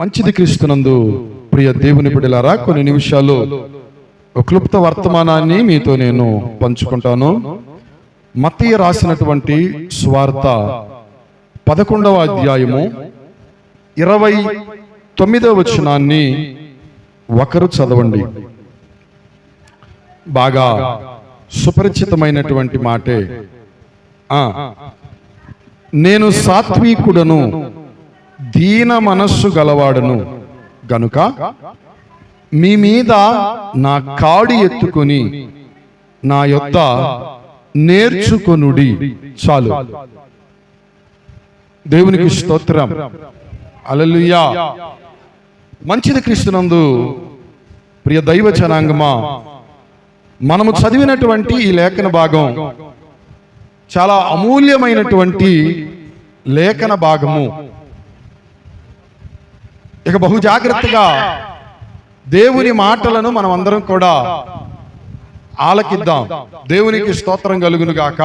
మంచిది క్రీస్తునందు ప్రియ దేవుని బిడ్డలారా, కొన్ని నిమిషాలు ఒక క్లుప్త వర్తమానాన్ని మీతో నేను పంచుకుంటాను. మత్తయి రాసినటువంటి సువార్త 11వ అధ్యాయము 29వ వచనాన్ని ఒకరు చదవండి. బాగా సుపరిచితమైనటువంటి మాటే. నేను సాత్వికుడను, దీన మనస్సు గలవాడను గనుక మీ మీద నా కాడి ఎత్తుకొని నా యొద్ద నేర్చుకొనుడి. చాలు. దేవునికి స్తోత్రం. హల్లెలూయా. మంచిది క్రీస్తునందు ప్రియ దైవ జనాంగమా, మనము చదివినటువంటి ఈ లేఖన భాగం చాలా అమూల్యమైనటువంటి లేఖన భాగము. ఇక బహు జాగ్రత్తగా దేవుని మాటలను మనం అందరం కూడా ఆలకిద్దాం. దేవునికి స్తోత్రం కలుగును గాక.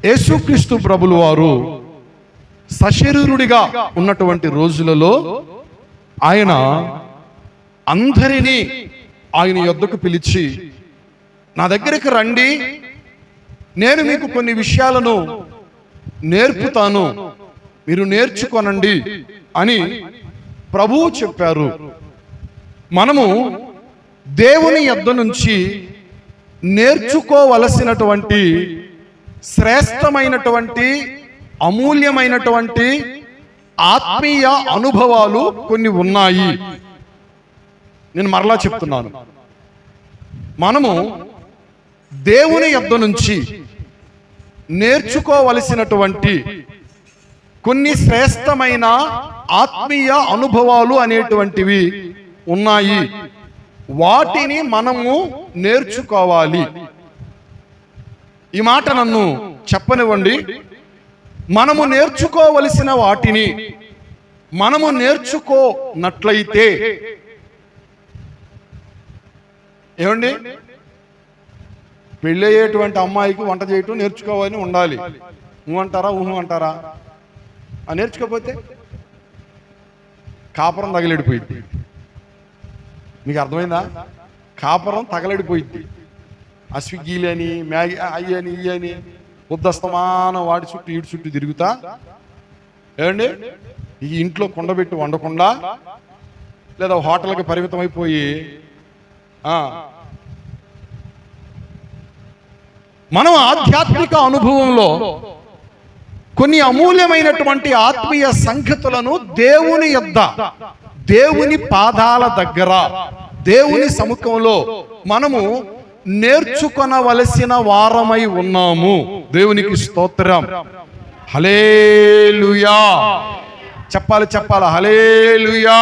యేసుక్రీస్తు ప్రభులు వారు సశరీరుడిగా ఉన్నటువంటి రోజులలో ఆయన అందరినీ ఆయన యొద్దకు పిలిచి, నా దగ్గరికి రండి, నేను మీకు కొన్ని విషయాలను నేర్పుతాను, మీరు నేర్చుకోనండి అని ప్రభువు చెప్పారు. మనము దేవుని యొద్ద నుంచి నేర్చుకోవలసినటువంటి శ్రేష్టమైనటువంటి అమూల్యమైనటువంటి ఆత్మీయ అనుభవాలు కొన్ని ఉన్నాయి. నేను మరలా చెప్తున్నాను, మనము దేవుని యొద్ద నుంచి నేర్చుకోవలసినటువంటి కొన్ని శ్రేష్టమైన ఆత్మీయ అనుభవాలు అనేటువంటివి ఉన్నాయి. వాటిని మనము నేర్చుకోవాలి. ఈ మాట నన్ను చెప్పనివ్వండి. మనము నేర్చుకోవలసిన వాటిని మనము నేర్చుకోనట్లయితే ఏమండి, పెళ్ళయ్యేటువంటి అమ్మాయికి వంట చేయటం నేర్చుకోవాలని ఉండాలి. నువ్వంటారా ఊహు అంటారా? నేర్చుకోకపోతే కాపురం తగలడిపోయింది. మీకు అర్థమైందా? కాపురం తగలడిపోయింది. ఆ స్విగ్గీలని, మ్యాగీ, అయ్యని ఇయ్యని ఉద్దస్తమానం వాడి చుట్టూ ఈడు చుట్టూ తిరుగుతా, ఏమండి, ఈ ఇంట్లో కుండబెట్టి వండకుండా లేదా హోటల్కి పరిమితం అయిపోయి మనం ఆధ్యాత్మిక అనుభవంలో కొన్ని అమూల్యమైనటువంటి ఆత్మీయ సంగతులను దేవుని యొద్ద, దేవుని పాదాల దగ్గర, దేవుని సముఖంలో మనము నేర్చుకొనవలసిన వారమై ఉన్నాము. దేవునికి స్తోత్రం. హల్లెలూయా. చెప్పాలి హల్లెలూయా.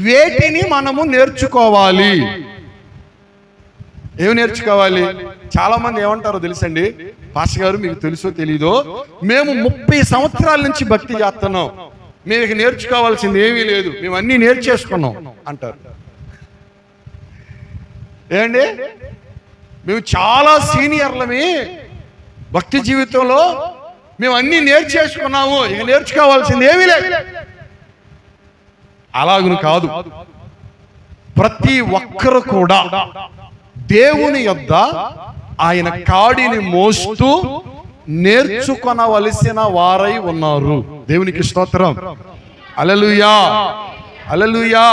వేటిని మనము నేర్చుకోవాలి? ఏమి నేర్చుకోవాలి? చాలా మంది ఏమంటారో తెలుసండి, పాస్టర్ గారు మీకు తెలుసో తెలీదో, మేము 30 సంవత్సరాల నుంచి భక్తి చేస్తున్నాం, మేము ఇక నేర్చుకోవాల్సింది ఏమీ లేదు, మేము అన్నీ నేర్చేసుకున్నాం అంటారు. ఏండి, మేము చాలా సీనియర్లమి భక్తి జీవితంలో, మేము అన్నీ నేర్చేసుకున్నాము, ఇక నేర్చుకోవాల్సింది ఏమీ లేదు. అలాగను కాదు. ప్రతి ఒక్కరు కూడా దేవుని యొద్ద ఆయన కాడిని మోస్తూ నేర్చుకొనవలసిన వారై ఉన్నారు. దేవునికి స్తోత్రం. హల్లెలూయా. హల్లెలూయా.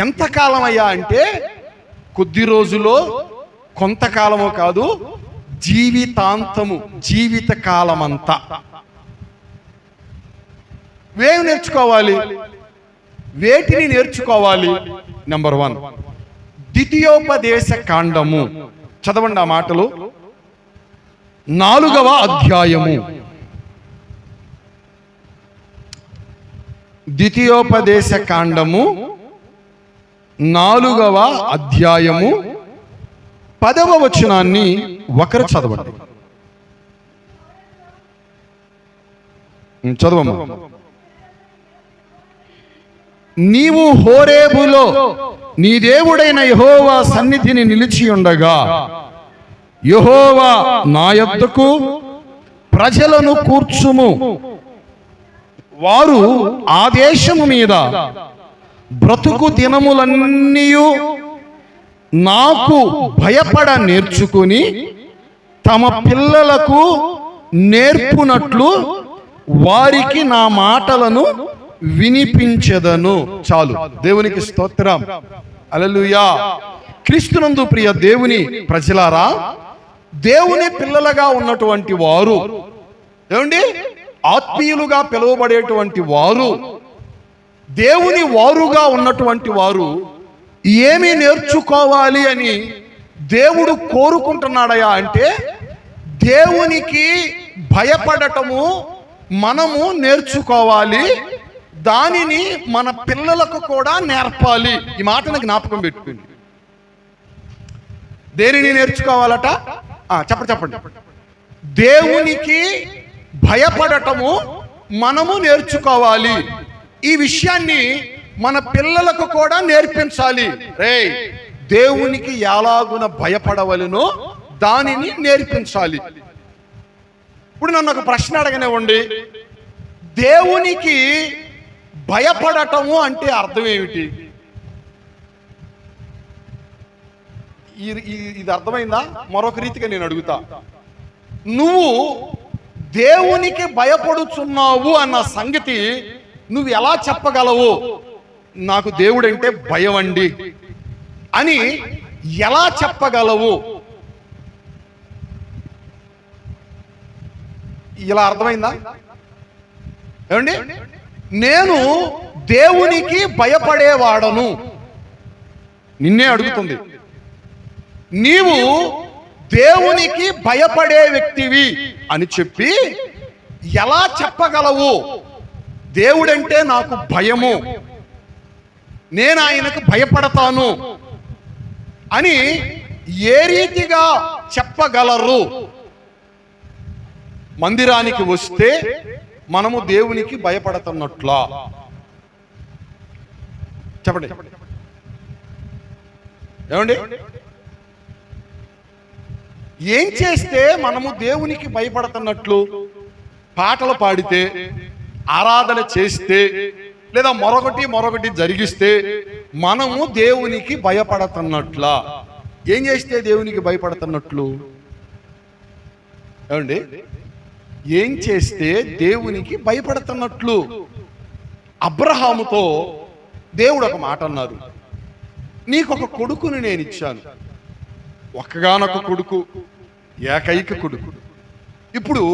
ఎంతకాలం అయ్యా అంటే కొద్ది రోజులో, కొంతకాలమో కాదు, జీవితాంతము, జీవిత కాలమంతా. వేవి నేర్చుకోవాలి? వేటిని నేర్చుకోవాలి? నెంబర్ 1, ద్వితీయోపదేశ కాండము. చదవండి ఆ మాటలు. 4వ అధ్యాయము. ద్వితీయోపదేశ కాండము 4వ అధ్యాయము 10వ వచనాన్ని ఒకరు చదవండి. చదవమ్మా. నీవు హోరేబులో నీ దేవుడైన యెహోవా సన్నిధిని నిలిచి ఉండగా యెహోవా నా యొద్దకు ప్రజలను కూర్చుము, వారు ఆ దేశము మీద బ్రతుకు దినములన్నీ నాకు భయపడ నేర్చుకుని తమ పిల్లలకు నేర్పునట్లు వారికి నా మాటలను వినిపించెదను. చాలు. దేవునికి స్తోత్రం. హల్లెలూయా. క్రీస్తునందు ప్రియ దేవుని ప్రజలారా, దేవుని పిల్లలుగా ఉన్నటువంటి వారు, ఏమండి, ఆత్మీయులుగా పిలువబడేటువంటి వారు, దేవుని వారుగా ఉన్నటువంటి వారు ఏమి నేర్చుకోవాలి అని దేవుడు కోరుకుంటున్నాడయా అంటే, దేవునికి భయపడటము మనము నేర్చుకోవాలి, దానిని మన పిల్లలకు కూడా నేర్పాలి. ఈ మాటను జ్ఞాపకం పెట్టుకుంది. దేనిని నేర్చుకోవాలట? చెప్పండి. దేవునికి భయపడటము మనము నేర్చుకోవాలి. ఈ విషయాన్ని మన పిల్లలకు కూడా నేర్పించాలి. దేవునికి ఎలాగున భయపడవలెనో దానిని నేర్పించాలి. ఇప్పుడు నన్ను ఒక ప్రశ్న అడగనివ్వండి. దేవునికి భయపడటము అంటే అర్థం ఏమిటి? ఇది అర్థమైందా? మరొక రీతిగా నేను అడుగుతా, నువ్వు దేవునికి భయపడుచున్నావు అన్న సంగతి నువ్వు ఎలా చెప్పగలవు? నాకు దేవుడంటే భయం అండి అని ఎలా చెప్పగలవు? ఇలా అర్థమైందా? ఏమండి, నేను దేవునికి భయపడేవాడను. నిన్నే అడుగుతుంది, నీవు దేవునికి భయపడే వ్యక్తివి అని చెప్పి ఎలా చెప్పగలవు? దేవుడంటే నాకు భయము, నేను ఆయనకు భయపడతాను అని ఏ రీతిగా చెప్పగలరు? మందిరానికి వస్తే మనము దేవునికి భయపడుతున్నట్లా? చెప్పండి. ఏమండి, ఏం చేస్తే మనము దేవునికి భయపడుతున్నట్లు? పాటలు పాడితే, ఆరాధన చేస్తే, లేదా మరొకటి జరిగిస్తే మనము దేవునికి భయపడుతున్నట్లా? ఏం చేస్తే దేవునికి భయపడుతున్నట్లు? ఏమండి, ఏం చేస్తే దేవునికి భయపడుతున్నట్లు? అబ్రహాముతో దేవుడు ఒక మాట అన్నారు, నీకొక కొడుకుని నేను ఇచ్చాను, ఒక్కగానొక కొడుకు, ఏకైక కొడుకు. ఇప్పుడు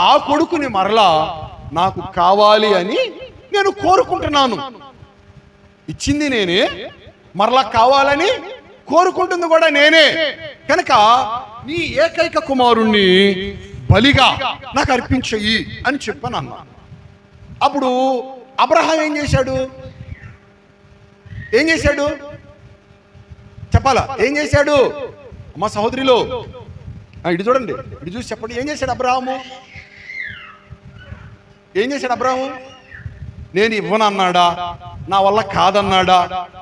ఆ కొడుకుని మరలా నాకు కావాలి అని నేను కోరుకుంటున్నాను. ఇచ్చింది నేనే, మరలా కావాలని కోరుకుంటుంది కూడా నేనే. కనుక నీ ఏకైక కుమారుణ్ణి బలిగా నాకు అర్పించయి అని చెప్పాను అన్నా. అప్పుడు అబ్రహాం ఏం చేశాడు? చెప్పాలా? ఏం చేశాడు? మా సహోదరిలో ఇటు చూడండి, ఇటు చూసి చెప్పండి. ఏం చేశాడు అబ్రహాము? నేను ఇవ్వనన్నాడా? నా వల్ల కాదన్నాడా?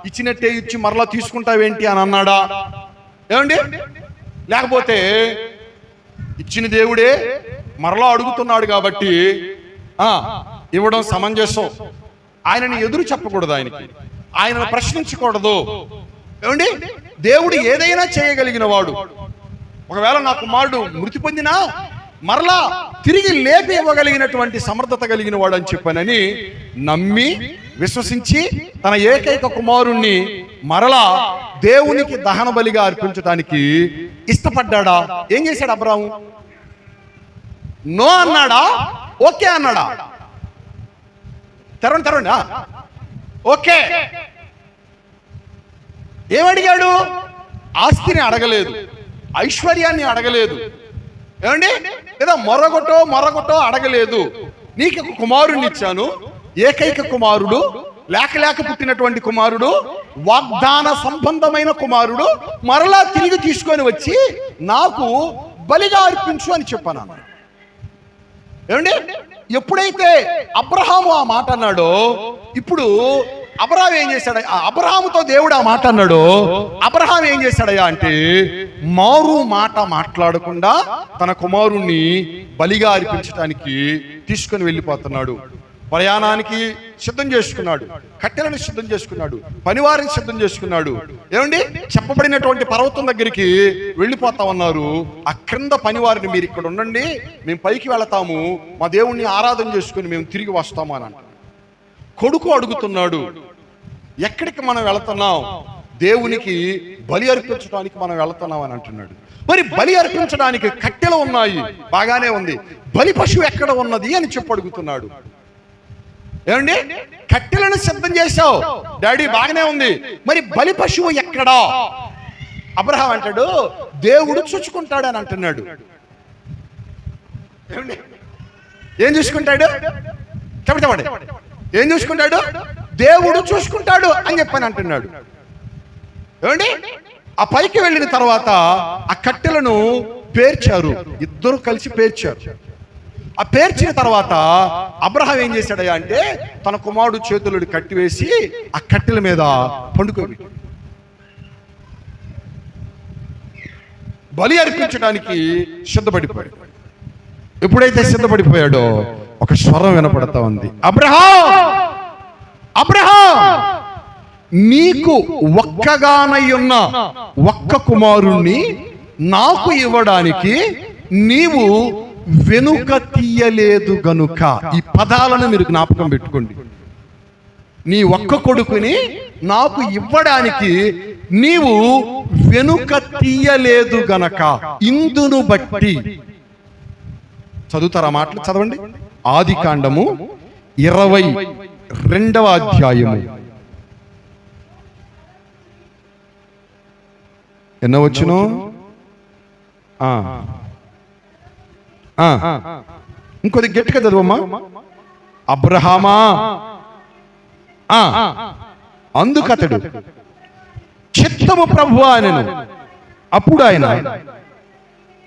ఇచ్చినట్టే ఇచ్చి మరలా తీసుకుంటావేంటి అని అన్నాడా? ఏమండి, లేకపోతే ఇచ్చిన దేవుడే మరలా అడుగుతున్నాడు కాబట్టి ఇవ్వడం సమంజసం. ఆయనని ఎదురు చెప్పకూడదు, ఆయనను ప్రశ్నించకూడదు. ఏమండి, దేవుడు ఏదైనా చేయగలిగిన వాడు. ఒకవేళ నా కుమారుడు మృతి పొందినా మరలా తిరిగి లేపి ఇవ్వగలిగినటువంటి సమర్థత కలిగిన వాడు అని చెప్పానని నమ్మి విశ్వసించి తన ఏకైక కుమారుణ్ణి మరలా దేవునికి దహన బలిగా అర్పించడానికి ఇష్టపడ్డా? ఏం చేశాడు అబ్రాము? నో అన్నాడా? ఓకే అన్నాడా? తెరండి. ఓకే. ఏమడిగాడు? ఆస్తిని అడగలేదు, ఐశ్వర్యాన్ని అడగలేదు, ఏమండి, లేదా మరొకటో అడగలేదు. నీకు కుమారుణ్ణి ఇచ్చాను, ఏకైక కుమారుడు, లేక పుట్టినటువంటి కుమారుడు, వాగ్దాన సంబంధమైన కుమారుడు, మరలా తిరిగి తీసుకొని వచ్చి నాకు బలిగా అర్పించు అని చెప్పాను. ఏమండి, ఎప్పుడైతే అబ్రహాము ఆ మాట అన్నాడో, ఇప్పుడు అబ్రహాం ఏం చేశాడు? అబ్రహాముతో దేవుడు ఆ మాట అన్నాడు. అబ్రహాం ఏం చేశాడయ్యా అంటే మారు మాట మాట్లాడకుండా తన కుమారుణ్ణి బలిగా అర్పించడానికి తీసుకొని వెళ్ళిపోతున్నాడు. ప్రయాణానికి సిద్ధం చేసుకున్నాడు, కట్టెలను సిద్ధం చేసుకున్నాడు, పనివారిని సిద్ధం చేసుకున్నాడు. ఏమండి, చెప్పబడినటువంటి పర్వతం దగ్గరికి వెళ్ళిపోతా ఉన్నారు. ఆ క్రింద పనివారిని, మీరు ఇక్కడ ఉండండి, మేము పైకి వెళతాము, మా దేవుణ్ణి ఆరాధన చేసుకుని మేము తిరిగి వస్తాము అని అంటారు. కొడుకు అడుగుతున్నాడు, ఎక్కడికి మనం వెళుతున్నాం? దేవునికి బలి అర్పించడానికి మనం వెళుతున్నాం అని అంటున్నాడు. మరి బలి అర్పించడానికి కట్టెలు ఉన్నాయి, బాగానే ఉంది, బలి పశువు ఎక్కడ ఉన్నది అని చెప్పి అడుగుతున్నాడు. ఏమండి, కట్టెలను సిద్ధం చేశావు డాడీ, బాగానే ఉంది, మరి బలి పశువు ఎక్కడా? అబ్రహాం అంటాడు, దేవుడు చూసుకుంటాడు అని అంటున్నాడు. ఏమండి, ఏం చూసుకుంటాడు? చెప్పండి, ఏం చూసుకుంటాడు? దేవుడు చూసుకుంటాడు అని చెప్పని అంటున్నాడు. ఏమండి, ఆ పైకి వెళ్ళిన తర్వాత ఆ కట్టెలను పేర్చారు, ఇద్దరు కలిసి పేర్చారు. ఆ పేర్చిన తర్వాత అబ్రహాం ఏం చేశాడయ్యా అంటే తన కుమారుడు చేతులను కట్టివేసి ఆ కట్టెల మీద పండుకోబెట్టి బలి అర్పించడానికి సిద్ధపడిపోయాడు. ఎప్పుడైతే సిద్ధపడిపోయాడో ఒక స్వరం వినపడతా ఉంది, అబ్రహాం, అబ్రహాం, నీకు ఒక్కగానయ్యున్న ఒక్క కుమారుణ్ణి నాకు ఇవ్వడానికి నీవు వెనుక తీయలేదు గనుక. ఈ పదాలను మీరు జ్ఞాపకం పెట్టుకోండి. నీ ఒక్క కొడుకుని నాకు ఇవ్వడానికి నీవు వెనుక తీయలేదు గనక, ఇందును బట్టి. చదువుతారా మాటలు? చదవండి. ఆదికాండము 22వ అధ్యాయము ఎన్నో వచ్చును? ఇంకొద్ది గట్టిగా చదువమ్మా. అబ్రహామా, అందుకతడు చిత్తము ప్రభువా అనెను. అప్పుడు ఆయన,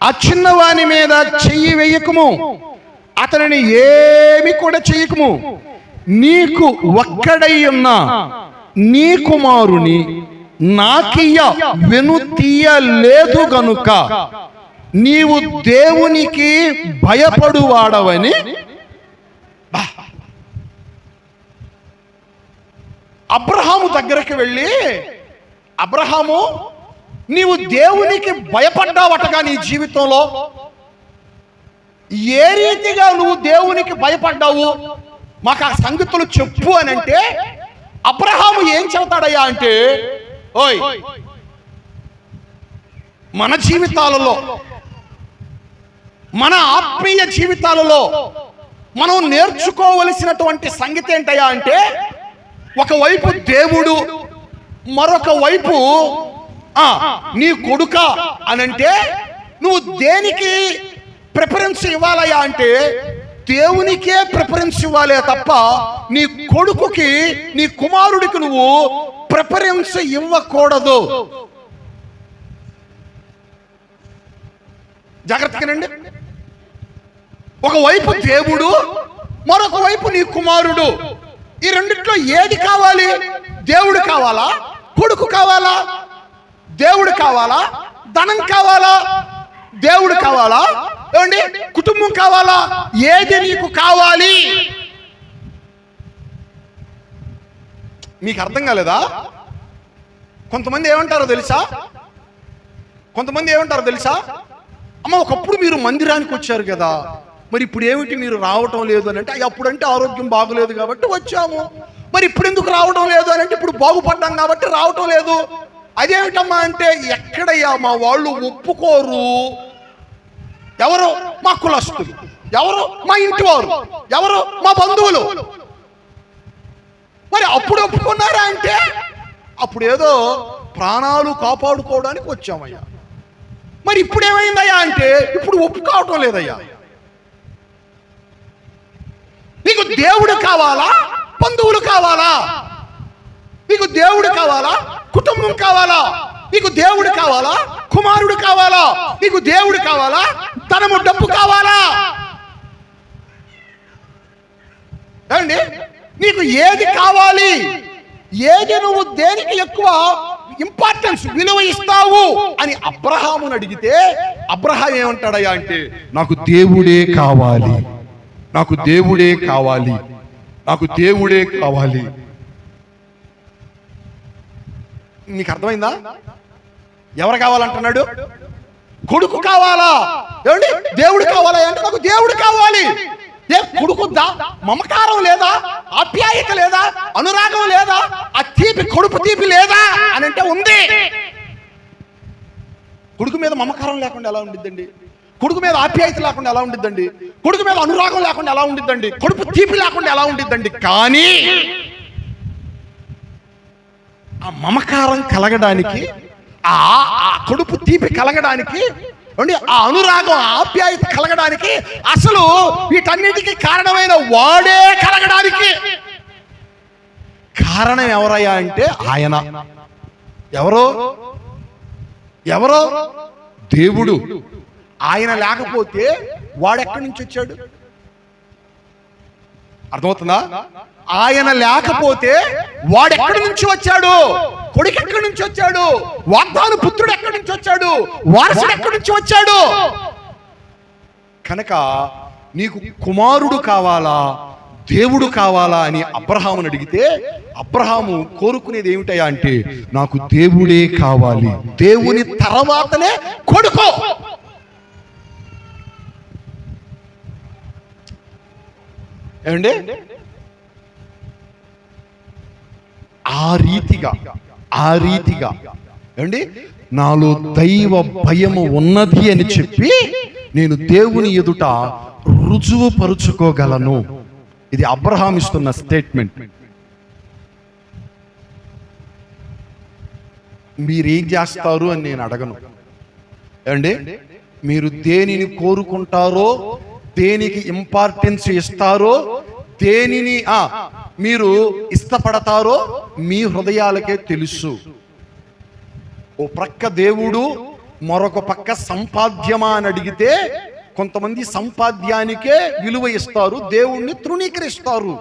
ఆ చిన్నవాని మీద చెయ్యి వేయకము, అతనిని ఏమి కూడా చెయ్యకము, నీకు ఒక్కడై ఉన్న నీ కుమారుని నాకియ్య వెనుతీయలేదు గనుక నీవు దేవునికి భయపడువాడవని. అబ్రహాము దగ్గరికి వెళ్ళి, అబ్రహాము, నీవు దేవునికి భయపడ్డావటగా నీ జీవితంలో, ఏ రీతిగా నువ్వు దేవునికి భయపడ్డావు మాకు ఆ సంగతులు చెప్పు అని అంటే అబ్రహాము ఏం చెబుతాడయ్యా అంటే, ఓయ్, మన జీవితాలలో, మన ఆత్మీయ జీవితాలలో మనం నేర్చుకోవలసినటువంటి సంగతి ఏంటయ్యా అంటే, ఒకవైపు దేవుడు, మరొక వైపు నీ కొడుక అనంటే నువ్వు దేనికి ప్రిఫరెన్స్ ఇవ్వాలయ్యా అంటే దేవునికే ప్రిఫరెన్స్ ఇవ్వాలే తప్ప నీ కొడుకుకి, నీ కుమారుడికి నువ్వు ప్రిఫరెన్స్ ఇవ్వకూడదు. జాగ్రత్తగానండి. ఒకవైపు దేవుడు, మరొక వైపు నీ కుమారుడు. ఈ రెండిట్లో ఏది కావాలి? దేవుడు కావాలా? కొడుకు కావాలా? దేవుడు కావాలా? ధనం కావాలా? దేవుడు కావాలా? ఏమండి, కుటుంబం కావాలా? ఏది నీకు కావాలి? మీకు అర్థం కాలేదా? కొంతమంది ఏమంటారో తెలుసా? అమ్మ, ఒకప్పుడు మీరు మందిరానికి వచ్చారు కదా, మరి ఇప్పుడు ఏమిటి మీరు రావటం లేదు అని అంటే, అప్పుడంటే ఆరోగ్యం బాగలేదు కాబట్టి వచ్చాము, మరి ఇప్పుడు ఎందుకు రావడం లేదు అని అంటే, ఇప్పుడు బాగుపడ్డాం కాబట్టి రావటం లేదు. అదేమిటమ్మా అంటే, ఎక్కడయ్యా మా వాళ్ళు ఒప్పుకోరు. ఎవరు? మా కులస్తులు. ఎవరు? మా ఇంటి వారు. ఎవరు? మా బంధువులు. మరి అప్పుడు ఒప్పుకున్నారా అంటే, అప్పుడు ఏదో ప్రాణాలు కాపాడుకోవడానికి వచ్చామయ్యా. మరి ఇప్పుడు ఏమైందయ్యా అంటే, ఇప్పుడు ఒప్పుకోవటం లేదయ్యా. నీకు దేవుడు కావాలా? బంధువులు కావాలా? నీకు దేవుడు కావాలా? కుటుంబం కావాలా? నీకు దేవుడు కావాలా? కుమారుడు కావాలా? నీకు దేవుడు కావాలా? ధనము, డబ్బు కావాలా? ఏమండి, నీకు ఏది కావాలి, ఏది నువ్వు దేనికి ఎక్కువ ఇంపార్టెన్స్ విలువ ఇస్తావు అని అబ్రహామును అడిగితే అబ్రహాం ఏమంటాడయ్యా అంటే, నాకు దేవుడే కావాలి, నాకు దేవుడే కావాలి, నాకు దేవుడే కావాలి. నీకు అర్థమైందా? ఎవరు కావాలంటున్నాడు? కొడుకు కావాలా? ఏమండి, దేవుడు కావాలా అంటే నాకు దేవుడు కావాలి. కొడుకు మమకారం లేదా, ఆప్యాయత లేదా, అనురాగం లేదా, ఆ తీపి కడుపు తీపి లేదా అని అంటే ఉంది. కొడుకు మీద మమకారం లేకుండా ఎలా ఉండిద్దండి? కొడుకు మీద ఆప్యాయత లేకుండా ఎలా ఉండిద్దండి? కొడుకు మీద అనురాగం లేకుండా ఎలా ఉండిద్దండి? కడుపు తీపి లేకుండా ఎలా ఉండిద్దండి? కానీ ఆ మమకారం కలగడానికి, ఆ కడుపు తీపి కలగడానికి, ఆ అనురాగం ఆప్యాయత కలగడానికి, అసలు వీటన్నిటికీ కారణమైన వాడే కలగడానికి కారణం ఎవరయ్యా అంటే ఆయన. ఎవరో ఎవరో దేవుడు. ఆయన లేకపోతే వాడెక్కడి నుంచి వచ్చాడు? అర్థమవుతుందా? ఆయన లేకపోతే వాడెక్కడి నుంచి వచ్చాడు? కొడుకు ఎక్కడి నుంచి వచ్చాడు? వాగ్దాన పుత్రుడు ఎక్కడి నుంచి వచ్చాడు? వారసుడు ఎక్కడి నుంచి వచ్చాడు? కనుక నీకు కుమారుడు కావాలా, దేవుడు కావాలా అని అబ్రహాముని అడిగితే అబ్రహాము కోరుకునేది ఏమిటయా అంటే, నాకు దేవుడే కావాలి, దేవుని తర్వాతనే కొడుకు. ఏమండి, ఆ రీతిగా ఏమండి నాలో దైవ భయము ఉన్నది అని చెప్పి నేను దేవుని ఎదుట రుజువుపరుచుకోగలను. ఇది అబ్రహాం ఇస్తున్న స్టేట్మెంట్. మీరేం చేస్తారు అని నేను అడగను. ఏమండి, మీరు దేనిని కోరుకుంటారో, దేనికి ఇంపార్టెన్స్ ఇస్తారో, దేనిని మీరు ఇష్టపడతారో మీ హృదయాలకే తెలుసు. ఓ ప్రక్క దేవుడు, మరొక పక్క సంపాద్యమా అని అడిగితే కొంతమంది సంపాద్యానికే విలువ ఇస్తారు, దేవుణ్ణి తృణీకరిస్తారు.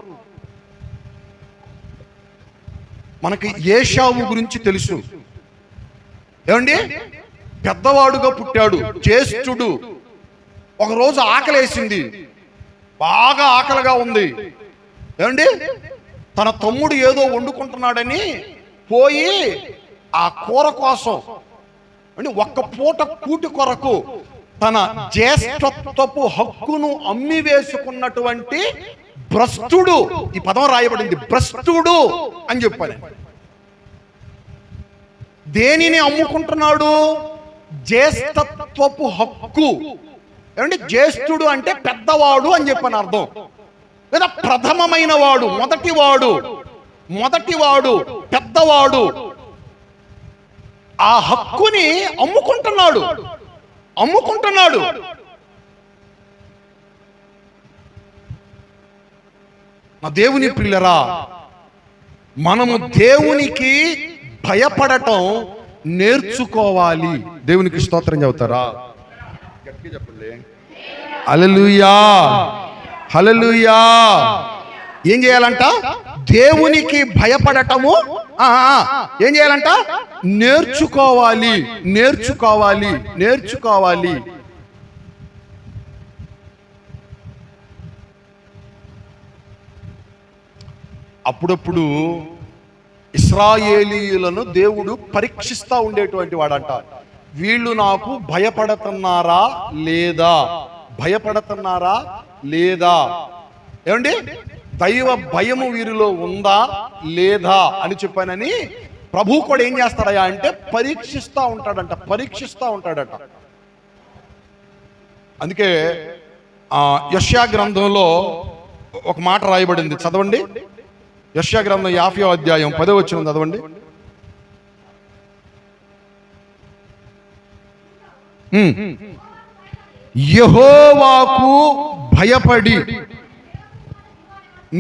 మనకి ఏశావు గురించి తెలుసు. ఏమండి, పెద్దవాడుగా పుట్టాడు, జ్యేష్ఠుడు. ఒకరోజు ఆకలేసింది, బాగా ఆకలిగా ఉంది. ఏమండి, తన తమ్ముడు ఏదో వండుకుంటున్నాడని పోయి ఆ కూర కోసం ఒక్క పూట కూటి కొరకు తన జ్యేష్ఠత్వపు హక్కును అమ్మి వేసుకున్నటువంటి భ్రష్టుడు, ఈ పదం రాయబడింది భ్రష్టుడు అని చెప్పాను. దేనిని అమ్ముకుంటున్నాడు? జ్యేష్ఠత్వపు హక్కు. ఏమంటే జ్యేష్ఠుడు అంటే పెద్దవాడు అని చెప్పని అర్థం, లేదా ప్రథమమైన వాడు, మొదటివాడు, పెద్దవాడు. ఆ హక్కుని అమ్ముకుంటున్నాడు. నా దేవుని ప్రియులరా, మనము దేవునికి భయపడటం నేర్చుకోవాలి. దేవునికి స్తోత్రం చెబుతారా? గట్టిగా చెప్పండి. హల్లెలూయా, హల్లెలూయా. ఏం చేయాలంట? దేవునికి భయపడటము ఏం చేయాలంట? నేర్చుకోవాలి. అప్పుడప్పుడు ఇశ్రాయేలీయులను దేవుడు పరీక్షిస్తూ ఉండేటువంటి వాడంట. వీళ్ళు నాకు భయపడుతున్నారా లేదా, ఏమండి దైవ భయము వీరిలో ఉందా లేదా అని చెప్పానని ప్రభు కూడా ఏం చేస్తాడయా అంటే పరీక్షిస్తూ ఉంటాడట. అందుకే యెషయా గ్రంథంలో ఒక మాట రాయబడింది, చదవండి. యెషయా గ్రంథం 50వ అధ్యాయం 10వ వచనం చదవండి. యెహోవాకు భయపడి,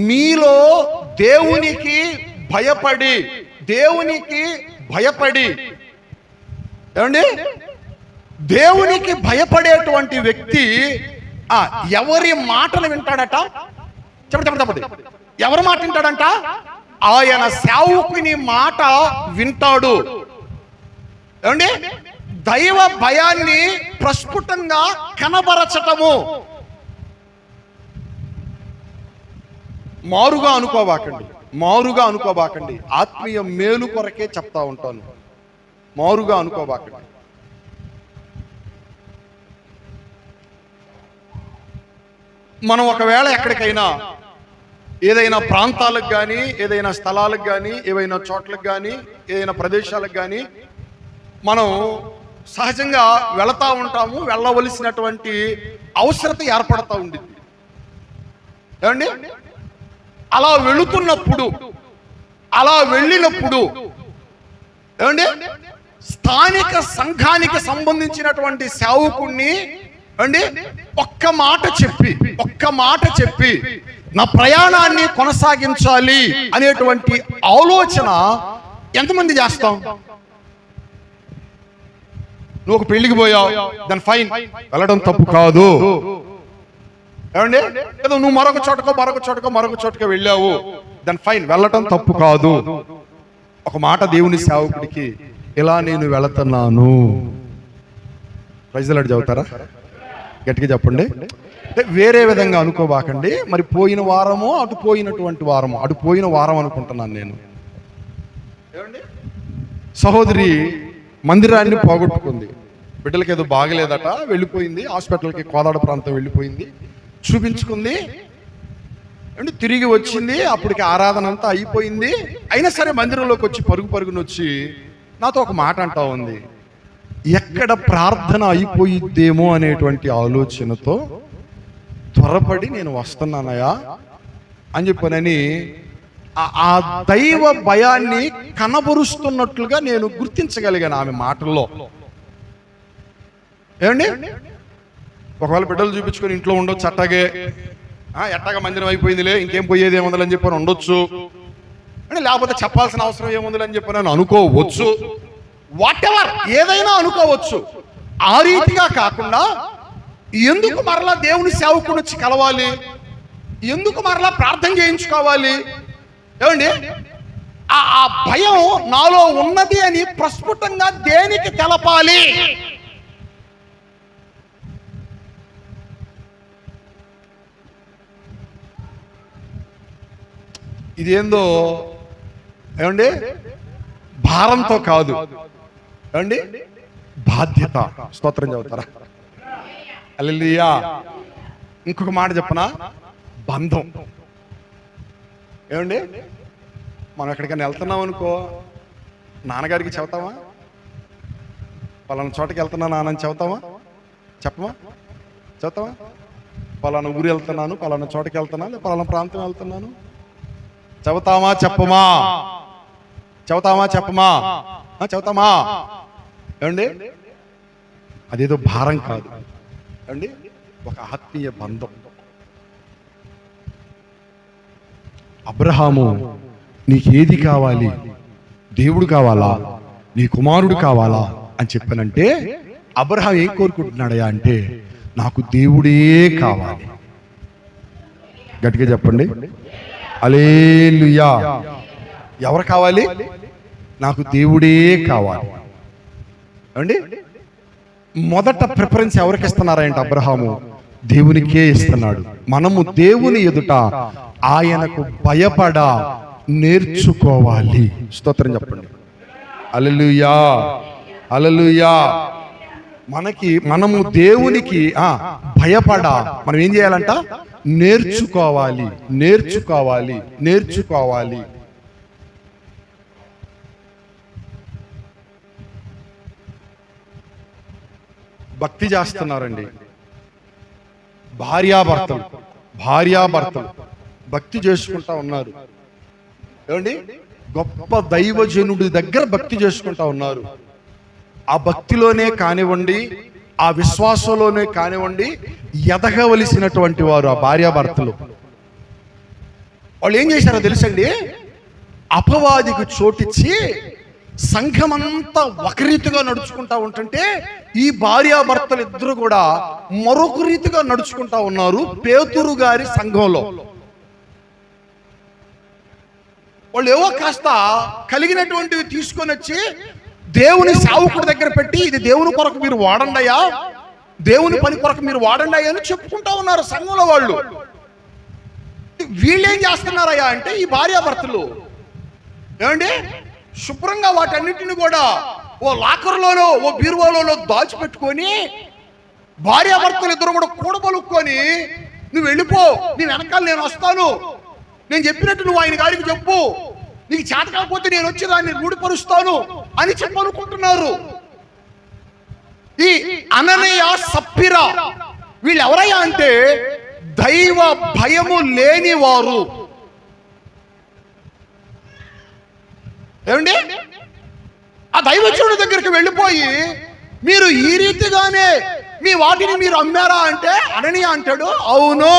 మీలో దేవునికి భయపడి ఏమండి, దేవునికి భయపడేటువంటి వ్యక్తి ఎవరి మాటలు వింటాడట? చెప్పండి. ఎవరి మాట వింటాడంట? ఆయన సేవకుని మాట వింటాడు. ఏమండి? దైవ భయాన్ని ప్రస్ఫుటంగా కనబరచటము. మారుగా అనుకోబాకండి. ఆత్మీయ మేలు కొరకే చెప్తా ఉంటాను. మారుగా అనుకోబాకండి. మనం ఒకవేళ ఎక్కడికైనా ఏదైనా ప్రాంతాలకు కానీ, ఏదైనా స్థలాలకు కానీ, ఏవైనా చోట్లకు కానీ, ఏదైనా ప్రదేశాలకు కానీ మనం సహజంగా వెళతా ఉంటాము. వెళ్ళవలసినటువంటి అవసరత ఏర్పడతా ఉండింది. ఏమండి? అలా వెళ్ళినప్పుడు ఏమండి, స్థానిక సంఘానికి సంబంధించినటువంటి సేవకుణ్ణి అండి ఒక్క మాట చెప్పి నా ప్రయాణాన్ని కొనసాగించాలి అనేటువంటి ఆలోచన ఎంతమంది చేస్తాం? నువ్వు ఒక పెళ్లికి పోయావు, దాని ఫైన్, వెళ్ళడం తప్పు కాదు. ఏమండి? ఏదో నువ్వు మరొక చోటకో వెళ్ళావు, దాని ఫైన్, వెళ్ళటం తప్పు కాదు. ఒక మాట దేవుని సేవకుడికి, ఇలా నేను వెళుతున్నాను, ప్రైజ్ లార్డ్ చదువుతారా? గట్టిగా చెప్పండి. వేరే విధంగా అనుకోబాకండి. మరి పోయిన వారమో అటు పోయిన వారం అనుకుంటున్నాను నేను. సహోదరి మందిరాన్ని పోగొట్టుకుంది. బిడ్డలకి ఏదో బాగలేదట, వెళ్ళిపోయింది హాస్పిటల్కి, కోదాడ ప్రాంతం వెళ్ళిపోయింది, చూపించుకుంది అండి. తిరిగి వచ్చింది, అప్పటికి ఆరాధన అంతా అయిపోయింది. అయినా సరే మందిరంలోకి వచ్చి పరుగునొచ్చి నాతో ఒక మాట అంటా ఉంది. ఎక్కడ ప్రార్థన అయిపోయిద్దేమో అనేటువంటి ఆలోచనతో త్వరపడి నేను వస్తున్నానయా అని చెప్పానని ఆ దైవ భయాన్ని కనబరుస్తున్నట్లుగా నేను గుర్తించగలిగాను ఆమె మాటల్లో. ఏమండి? ఒకవేళ బిడ్డలు చూపించుకొని ఇంట్లో ఉండొచ్చు, అట్టాగే ఎట్టాగా మందిరం అయిపోయిందిలే, ఇంకేం పోయేది ఏముందని చెప్పని ఉండొచ్చు, లేకపోతే చెప్పాల్సిన అవసరం ఏముందని చెప్పని అనుకోవచ్చు. వాట్ ఎవర్, ఏదైనా అనుకోవచ్చు. ఆ రీతిగా కాకుండా ఎందుకు మరలా దేవుని సేవకుడు వచ్చి కలవాలి, ఎందుకు మరలా ప్రార్థన చేయించుకోవాలి? ఏమండి? ఆ భయం నాలో ఉన్నది అని ప్రస్ఫుటంగా దేనికి తెలపాలి? ఇదేందో ఏమండి, భారంతో కాదు, ఏమండి, బాధ్యత. స్తోత్రం చదువుతారా? హల్లెలూయా. ఇంకొక మాట చెప్పనా? బంధం. ఏమండి, మనం ఎక్కడికైనా వెళ్తున్నాం అనుకో, నాన్నగారికి చెబుతామా? పలానా చోటకి వెళ్తున్నా నాన్నని చెబుతామా? చెబుతామా? పలానా ఊరు వెళ్తున్నాను, పలానా చోటకి వెళ్తున్నాను, పలానా ప్రాంతం వెళ్తున్నాను, చెబుతామా చెప్పమా? ఏమండి? అదేదో భారం కాదు అండి, ఒక ఆత్మీయ బంధం. అబ్రహాము, నీకేది కావాలి? దేవుడు కావాలా, నీ కుమారుడు కావాలా అని చెప్పానంటే అబ్రహాం ఏం కోరుకుంటున్నాడయా అంటే, నాకు దేవుడే కావాలి. గట్టిగా చెప్పండి. హల్లెలూయా. ఎవరు కావాలి? నాకు దేవుడే కావాలి. అండి, మొదట ప్రిఫరెన్స్ ఎవరికి ఇస్తున్నారంటే అబ్రహాము దేవునికే ఇస్తున్నాడు. మనము దేవుని ఎదుట ఆయనకు భయపడ నేర్చుకోవాలి. స్తోత్రం చెప్పండి. హల్లెలూయా. మనము దేవునికి భయపడ మనం ఏం చేయాలంట? నేర్చుకోవాలి. భక్తి చేస్తున్నారండి భార్యాభర్తలు భక్తి చేసుకుంటా ఉన్నారు. ఏమండి? గొప్ప దైవజనుడి దగ్గర భక్తి చేసుకుంటా ఉన్నారు. ఆ భక్తిలోనే కానివ్వండి, ఆ విశ్వాసంలోనే కానివ్వండి, ఎదగవలసినటువంటి వారు ఆ భార్యాభర్తలు. వాళ్ళు ఏం చేశారో తెలుసండి? అపవాదికి చోటిచ్చి సంఘమంతా ఒక రీతిగా నడుచుకుంటా ఉంటుంటే ఈ భార్యాభర్తలు ఇద్దరు కూడా మరొక రీతిగా నడుచుకుంటా ఉన్నారు పేతురు గారి సంఘంలో. వాళ్ళు ఏవో కాస్త కలిగినటువంటివి తీసుకొని వచ్చి దేవుని సేవకుడి దగ్గర పెట్టి, ఇది దేవుని కొరకు మీరు వాడండియా, దేవుని పని కొరకు మీరు వాడండి అని చెప్పుకుంటా ఉన్నారు సంఘంలో వాళ్ళు. వీళ్ళేం చేస్తున్నారయ్యా అంటే, ఈ భార్యాభర్తలు ఏమండి శుభ్రంగా వాటన్నిటిని కూడా ఓ లాకర్లోనో ఓ బీరువాలోనో దాచిపెట్టుకొని, భార్యాభర్తలు ఇద్దరు కూడా కూడబలుక్కొని, నువ్వు వెళ్ళిపో, నీ వెనకాల నేను వస్తాను, నేను చెప్పినట్టు నువ్వు ఆయన గారికి చెప్పు, నీకు చేత కాకపోతే నేను వచ్చి దాన్ని రూఢిపరుస్తాను అని చెప్పనుకుంటున్నారు. ఈ అననీయ సప్పిరా వీళ్ళు ఎవరయ్యా అంటే దైవ భయము లేని వారు. ఏమండి ఆ దైవజనుడి దగ్గరికి వెళ్ళిపోయి, మీరు ఈ రీతిగానే మీ వాటిని మీరు అమ్మారా అంటే అననీయ అంటాడు, అవును.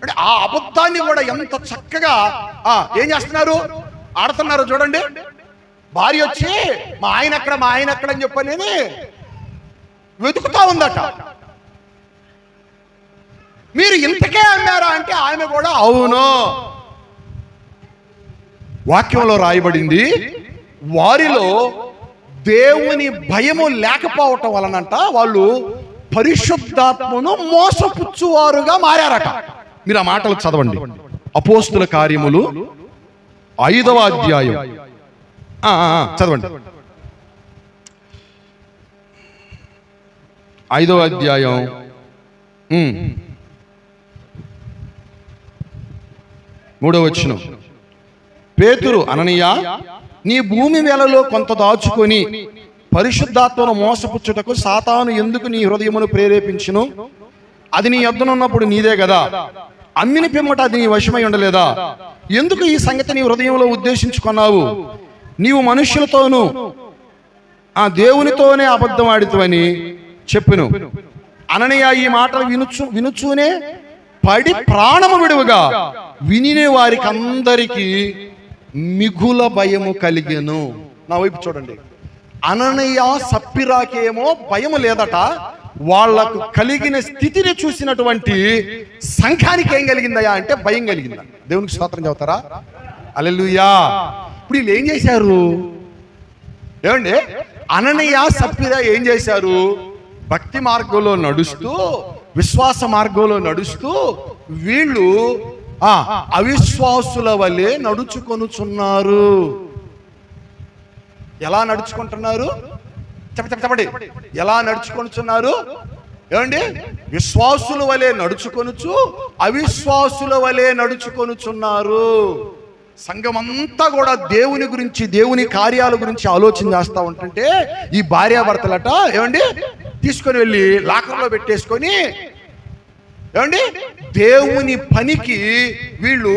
అంటే ఆ అబద్ధాన్ని కూడా ఎంత చక్కగా ఏం చేస్తున్నారు, ఆడుతున్నారు చూడండి. భార్య వచ్చి మా ఆయన ఎక్కడ అని చెప్పని వెతుకుతా ఉందట. మీరు ఇంతకే అమ్మారా అంటే ఆమె కూడా అవును. వాక్యంలో రాయబడింది, వారిలో దేవుని భయము లేకపోవటం వలనంట వాళ్ళు పరిశుద్ధాత్మను మోసపుచ్చువారుగా మారారట. మీరు ఆ మాటలు చదవండి. అపోస్తుల కార్యములు 5వ అధ్యాయం చదవండి. 5వ అధ్యాయం 3వ వచనం. పేతురు, అననీయ, నీ భూమి వేలలో కొంత దాచుకొని పరిశుద్ధాత్మను మోసపుచ్చుటకు సాతాను ఎందుకు నీ హృదయమును ప్రేరేపించును? అది నీ యొద్దనున్నప్పుడు నీదే కదా, అమ్మిన పిమ్మట అది నీ వశమై ఉండలేదా? ఎందుకు ఈ సంగతి నీ హృదయంలో ఉద్దేశించుకున్నావు? నీవు మనుష్యులతోనూ ఆ దేవునితోనే అబద్ధం ఆడితవని చెప్పును. అననీయ ఈ మాటలు వినుచూనే పడి ప్రాణము విడువగా విని వారికి అందరికీ మిగుల భయము కలిగెను. నా వైపు చూడండి. అననీయ సప్పిరాకేమో భయము లేదట, వాళ్లకు కలిగిన స్థితిని చూసినటువంటి సంఘానికి ఏం కలిగిందయా అంటే భయం కలిగిందా? దేవునికి స్తోత్రం చెబుతారా? హల్లెలూయా. ఇప్పుడు వీళ్ళు ఏం చేశారు ఏమండి? అననీయ సప్పిరా ఏం చేశారు? భక్తి మార్గంలో నడుస్తూ, విశ్వాస మార్గంలో నడుస్తూ వీళ్ళు అవిశ్వాసుల వలె నడుచుకొనుచున్నారు. ఎలా నడుచుకుంటున్నారు చెప్పండి? ఎలా నడుచుకొనుచున్నారు ఏమండి? విశ్వాసుల వలె నడుచుకొనుచు అవిశ్వాసుల వలె నడుచుకొనుచున్నారు. సంఘమంతా కూడా దేవుని గురించి, దేవుని కార్యాల గురించి ఆలోచన చేస్తూ ఉంటుంటే ఈ భార్యాభర్తలట ఏమండి తీసుకొని వెళ్ళి లాకర్లో పెట్టేసుకొని ఏమండి దేవుని పనికి వీళ్ళు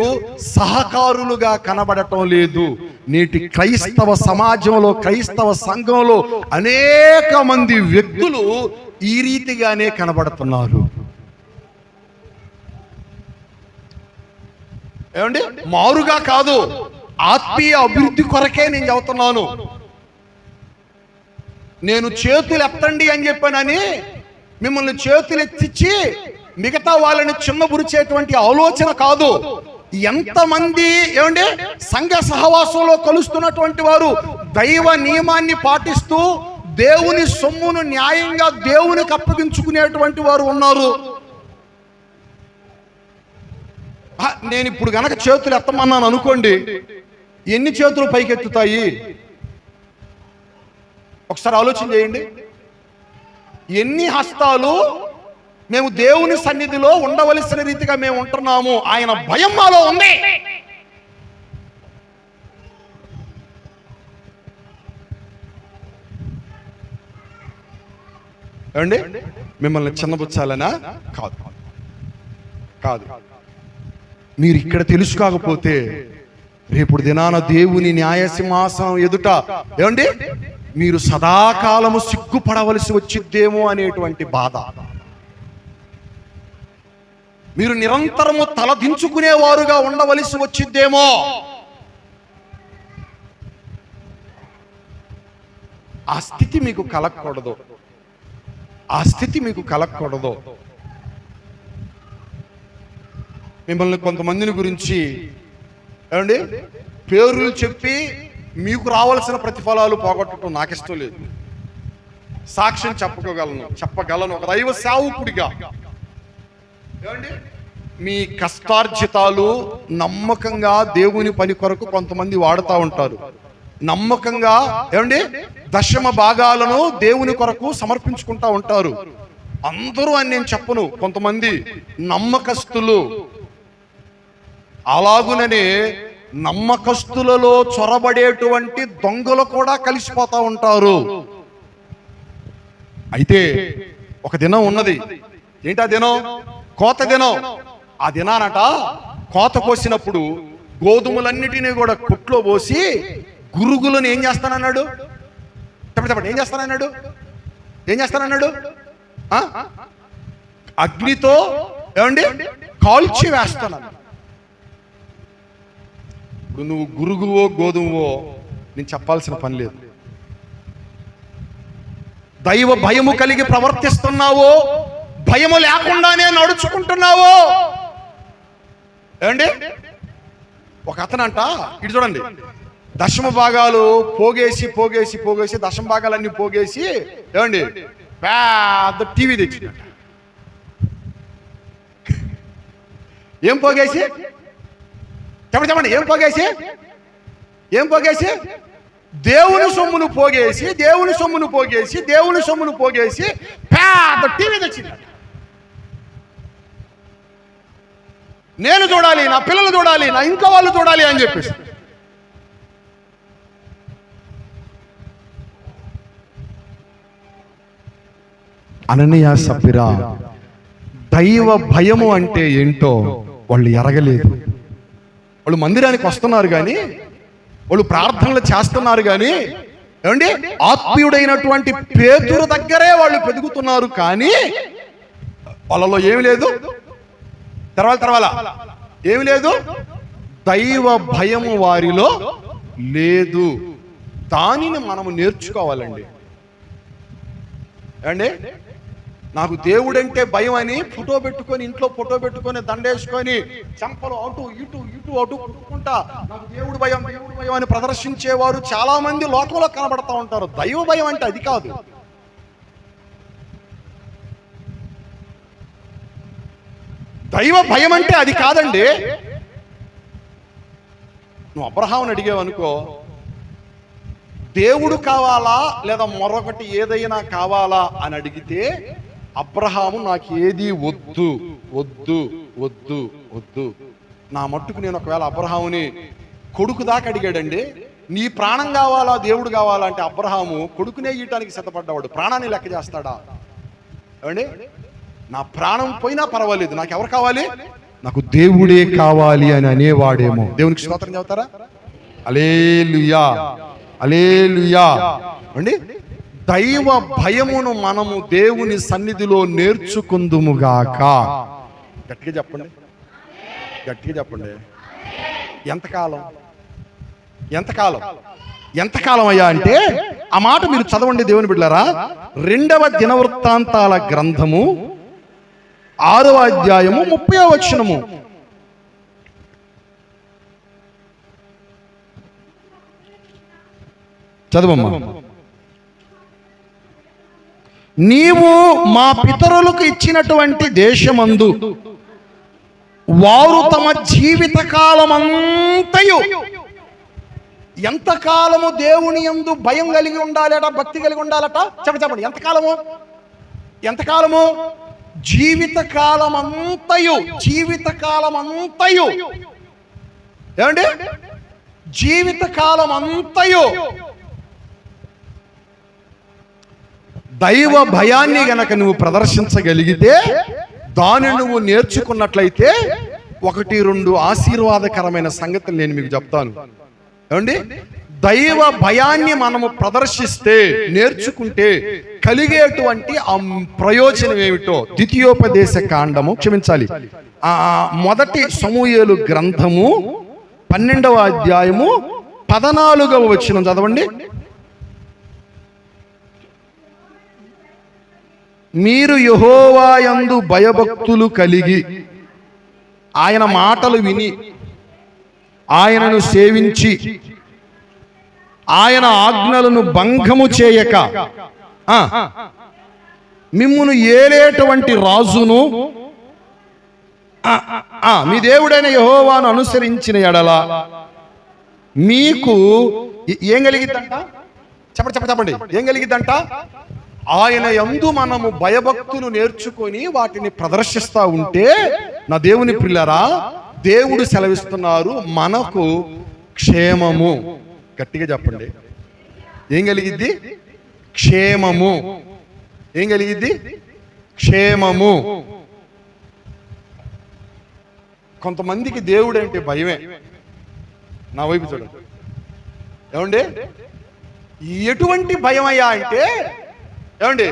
సహకారులుగా కనబడటం లేదు. నేటి క్రైస్తవ సమాజంలో, క్రైస్తవ సంఘంలో అనేక మంది వ్యక్తులు ఈ రీతిగానే కనబడుతున్నారు. ఏమండి మారుగా కాదు, ఆత్మీయ అభివృద్ధి కొరకే నేను చెబుతున్నాను. నేను చేతులు ఎత్తండి అని చెప్పానని మిమ్మల్ని చేతులు ఎత్తిచ్చి మిగతా వాళ్ళని చిన్నబురిచేటువంటి ఆలోచన కాదు. ఎంతమంది ఏమండి సంఘ సహవాసంలో కలుస్తున్నటువంటి వారు దైవ నియమాన్ని పాటిస్తూ దేవుని సొమ్మును న్యాయంగా దేవునికి అప్పగించుకునేటువంటి వారు ఉన్నారు. నేను ఇప్పుడు గనక చేతులు ఎత్తమన్నాను అనుకోండి, ఎన్ని చేతులు పైకెత్తుతాయి? ఒకసారి ఆలోచన చేయండి. ఎన్ని హస్తాలు మేము దేవుని సన్నిధిలో ఉండవలసిన రీతిగా మేము ఉంటున్నాము. ఆయన భయం మాలో ఉంది. ఏమండి మిమ్మల్ని చిన్నబుచ్చాలనా? కాదు కాదు. మీరు ఇక్కడ తెలుసుకోకపోతే రేపు దినాన దేవుని న్యాయసింహాసనం ఎదుట ఏమండి మీరు సదాకాలము సిగ్గుపడవలసి వచ్చిద్దేమో అనేటువంటి బాధ. మీరు నిరంతరము తలదించుకునేవారుగా ఉండవలసి వచ్చిద్దేమో. ఆ స్థితి మీకు కలగకూడదు. ఆ స్థితి మీకు కలగకూడదు. మిమ్మల్ని కొంతమందిని గురించి ఏమండి పేర్లు చెప్పి మీకు రావాల్సిన ప్రతిఫలాలు పోగొట్టడం నాకు ఇష్టం లేదు. సాక్ష్యం చెప్పగలను ఒక దైవ సేవకుడిగా. ఏమండి మీ కష్టార్జితాలు నమ్మకంగా దేవుని పని కొరకు కొంతమంది వాడుతూ ఉంటారు. నమ్మకంగా ఏమండి దశమ భాగాలను దేవుని కొరకు సమర్పించుకుంటా ఉంటారు. అందరూ అని నేను చెప్పను, కొంతమంది నమ్మకస్తులు. అలాగుననే నమ్మకస్తులలో చొరబడేటువంటి దొంగలు కూడా కలిసిపోతా ఉంటారు. అయితే ఒక దినం ఉన్నది. ఏంటి ఆ దినం? కోత దినం. ఆ దినానట కోత కోసినప్పుడు గోధుమలన్నిటినీ కూడా కుట్లో పోసి గురుగులను ఏం చేస్తానన్నాడు? చెప్పండి ఏం చేస్తానన్నాడు? అగ్నితో ఏమండి కాల్చి వేస్తానన్నాడు. ఇప్పుడు నువ్వు గురుగువో గోధుమవో నేను చెప్పాల్సిన పని లేదు. దైవ భయము కలిగి ప్రవర్తిస్తున్నావో, భయము లేకుండానే నడుచుకుంటున్నావో. ఏమండి ఒక అతనంట ఇటు చూడండి, దశమ భాగాలు పోగేసి దశమ భాగాలన్నీ పోగేసి ఏమండి పెద్ద టీవీ తెచ్చిందంట. ఏం పోగేసి? చెప్పండి ఏం పోగేసి దేవుని సొమ్మును పోగేసి పెద్ద టీవీ తెచ్చిందంట. నేను చూడాలి, నా పిల్లలు చూడాలి, నా ఇంట్లో వాళ్ళు చూడాలి అని చెప్పేసి. అననీయ సప్పిరా దైవ భయము అంటే ఏంటో వాళ్ళు ఎరగలేదు. వాళ్ళు మందిరానికి వస్తున్నారు కానీ, వాళ్ళు ప్రార్థనలు చేస్తున్నారు కానీ, ఏమండి ఆత్మీయుడైనటువంటి పేతురు దగ్గరే వాళ్ళు పెరుగుతున్నారు కానీ వాళ్ళలో ఏమి లేదు. తర్వాత ఏమి లేదు, దైవ భయము వారిలో లేదు. దానిని మనము నేర్చుకోవాలండి. ఏమండి నాకు దేవుడంటే భయం అని ఇంట్లో ఫోటో పెట్టుకొని దండేసుకొని చంపలు అటు కుట్టుకుంటా నాకు దేవుడు భయం అని ప్రదర్శించేవారు చాలా మంది లోకంలో కనబడతా ఉంటారు. దైవ భయం అంటే అది కాదు. దైవ భయం అంటే అది కాదండి. నువ్వు అబ్రహాముని అడిగావనుకో, దేవుడు కావాలా లేదా మరొకటి ఏదైనా కావాలా అని అడిగితే అబ్రహాము నాకు ఏది వద్దు వద్దు వద్దు వద్దు. నా మట్టుకు నేను ఒకవేళ అబ్రహాముని కొడుకు దాకా అడిగాడండి, నీ ప్రాణం కావాలా దేవుడు కావాలా అంటే అబ్రహాము కొడుకునే ఇయటానికి సిద్ధపడ్డాడు. ప్రాణాన్ని లెక్క చేస్తాడా? ఏమండి నా ప్రాణం పోయినా పర్వాలేదు, నాకు ఎవరు కావాలి? నాకు దేవుడే కావాలి అని అనేవాడేమో. దేవునికి స్తోత్రం చెబుతారా? హల్లెలూయా హల్లెలూయా. అండి దైవ భయమును మనము దేవుని సన్నిధిలో నేర్చుకుందుముగాక. గట్టిగా చెప్పండి. ఎంతకాలం అయ్యా అంటే ఆ మాట మీరు చదవండి దేవుని బిడ్డలారా. 2వ దినవృత్తాంతాల గ్రంథము 6వ అధ్యాయము 30వ వచనము. చదవమ్మా. నీవు మా పితరులకు ఇచ్చినటువంటి దేశమందు వారు తమ జీవిత కాలమంతయు, ఎంతకాలము దేవుని యందు భయం కలిగి ఉండాలట, భక్తి కలిగి ఉండాలట. చెప్పండి ఎంతకాలము? జీవిత కాలమంతయు. ఏమండి జీవిత కాలమంతయు దైవ భయాన్ని గనక నువ్వు ప్రదర్శించగలిగితే, దాన్ని నువ్వు నేర్చుకున్నట్లయితే 1-2 ఆశీర్వాదకరమైన సంగతులు నేను మీకు చెప్తాను. ఏమండి దైవ భయాన్ని మనము ప్రదర్శిస్తే, నేర్చుకుంటే కలిగేటువంటి ఆ ప్రయోజనం ఏమిటో ద్వితీయోపదేశ కాండము, మొదటి సమూయేలు గ్రంథము 12వ అధ్యాయము 14వ వచనం చదవండి. మీరు యెహోవా యందు భయభక్తులు కలిగి ఆయన మాటలు విని ఆయనను సేవించి ఆయన ఆజ్ఞలను భంగము చేయక మిమ్మును ఏలేటువంటి రాజును మీ దేవుడైన యెహోవాను అనుసరించిన ఎడల మీకు ఏం కలిగిద్దంట? చెప్పండి ఏం కలిగిద్దంట? ఆయన యందు మనము భయభక్తులు నేర్చుకొని వాటిని ప్రదర్శిస్తూ ఉంటే, నా దేవుని ప్రియులారా, దేవుడు సెలవిస్తున్నారు మనకు క్షేమము. గట్టిగా చెప్పండి, ఏం కలిగిద్ది? క్షేమము. ఏం కలిగిద్ది? క్షేమము. కొంతమందికి దేవుడు అంటే భయమే. నా వైపు చూడండి. ఏమండి, ఎటువంటి భయం అయ్యా అంటే, ఏమండి,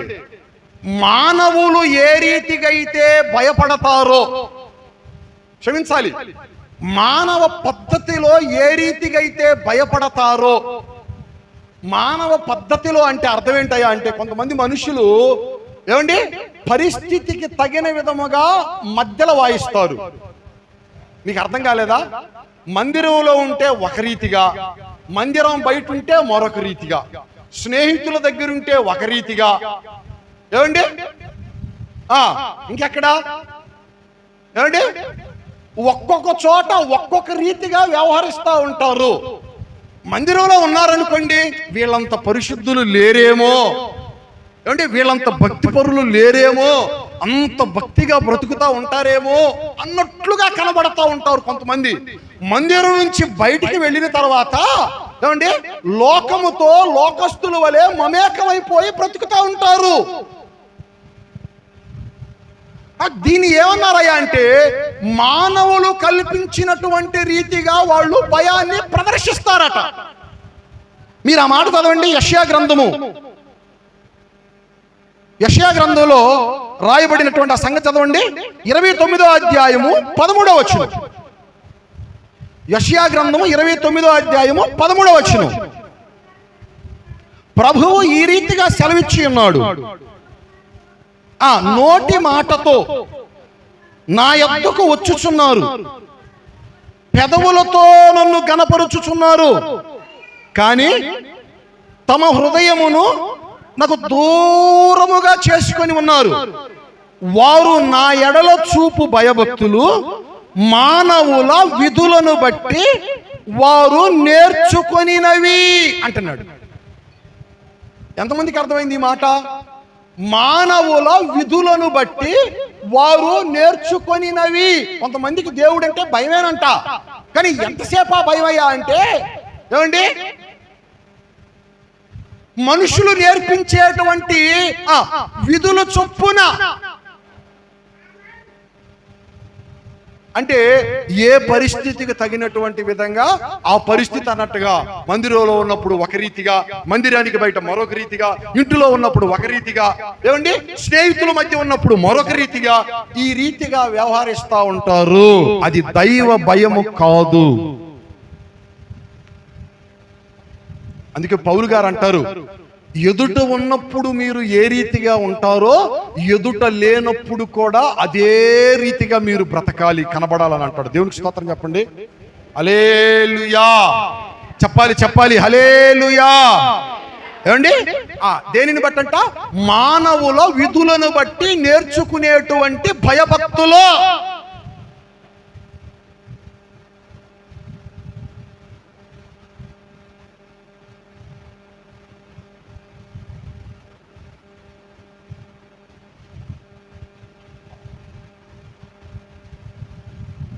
మానవులు ఏ రీతిగా అయితే భయపడతారో, క్షమించాలి, మానవ పద్ధతిలో ఏ రీతిగా అయితే భయపడతారో, మానవ పద్ధతిలో అంటే అర్థం ఏంటయ్యా అంటే, కొంతమంది మనుషులు ఏమండి పరిస్థితికి తగిన విధముగా మధ్యలో వాయిస్తారు. మీకు అర్థం కాలేదా? మందిరంలో ఉంటే ఒక రీతిగా, మందిరం బయట ఉంటే మరొక రీతిగా, స్నేహితుల దగ్గర ఉంటే ఒక రీతిగా, ఏమండి ఇంకెక్కడ ఏమండి ఒక్కొక్క చోట ఒక్కొక్క రీతిగా వ్యవహరిస్తూ ఉంటారు. మందిరంలో ఉన్నారనుకోండి, వీళ్ళంత పరిశుద్ధులు లేరేమో, ఏమంటే వీళ్ళంత భక్తి పరులు లేరేమో, అంత భక్తిగా బ్రతుకుతా ఉంటారేమో అన్నట్లుగా కనబడతా ఉంటారు కొంతమంది. మందిరం నుంచి బయటికి వెళ్ళిన తర్వాత ఏమండి లోకముతో లోకస్తుల వలె మమేకమైపోయి బ్రతుకుతా ఉంటారు. దీన్ని ఏమన్నారయ్యా అంటే, మానవులు కల్పించినటువంటి రీతిగా వాళ్ళు భయాన్ని ప్రదర్శిస్తారట. మీరు ఆ మాట చదవండి, యెషయా గ్రంథము. యెషయా గ్రంథంలో రాయబడినటువంటి ఆ సంగతి చదవండి, 29వ అధ్యాయము 13వ వచనం. యెషయా గ్రంథము 29వ అధ్యాయము 13వ వచనం. ప్రభువు ఈ రీతిగా సెలవిచ్చి ఉన్నాడు, నోటి మాటతో నా యొద్దకు వచ్చుచున్నారు, పెదవులతో నన్ను గణపరుచుచున్నారు, కానీ తమ హృదయమును నాకు దూరముగా చేసుకొని ఉన్నారు. వారు నా ఎడల చూపు భయభక్తులు మానవుల విధులను బట్టి వారు నేర్చుకొనినవి అంటున్నాడు. ఎంతమందికి అర్థమైంది ఈ మాట? మానవుల విధులను బట్టి వారు నేర్చుకొనినవి. కొంతమందికి దేవుడు అంటే భయమేనంట, కానీ ఎంతసేపు భయం అయ్యా అంటే, ఏమండి మనుషులు నేర్పించేటువంటి విధుల చొప్పున, అంటే ఏ పరిస్థితికి తగినటువంటి విధంగా ఆ పరిస్థితి అన్నట్టుగా, మందిరంలో ఉన్నప్పుడు ఒక రీతిగా, మందిరానికి బయట మరొక రీతిగా, ఇంటిలో ఉన్నప్పుడు ఒక రీతిగా, ఏమండి స్నేహితుల మధ్య ఉన్నప్పుడు మరొక రీతిగా, ఈ రీతిగా వ్యవహరిస్తూ ఉంటారు. అది దైవ భయము కాదు. అందుకే పౌలు గారు అంటారు, ఎదుట ఉన్నప్పుడు మీరు ఏ రీతిగా ఉంటారో ఎదుట లేనప్పుడు కూడా అదే రీతిగా మీరు బ్రతకాలి, కనబడాలని అంటాడు. దేవునికి స్తోత్రం చెప్పండి, హల్లెలూయా. చెప్పాలి హల్లెలూయా. ఏమండి దేనిని బట్టి అంట? మానవుల విధులను బట్టి నేర్చుకునేటువంటి భయభక్తులు.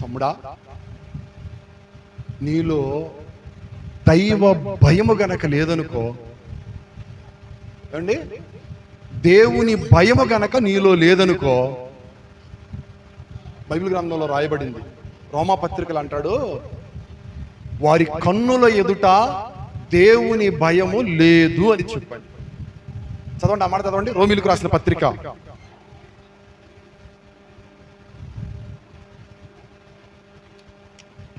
తమ్ముడా, నీలో దైవ భయము గనక లేదనుకో, అండి దేవుని భయము గనక నీలో లేదనుకో, బైబిల్ గ్రంథంలో రాయబడింది, రోమా పత్రికలు అంటాడు, వారి కన్నుల ఎదుట దేవుని భయము లేదు అని చెప్పండి. చదవండి, అమ్మాట చదవండి, రోమీలకు రాసిన పత్రిక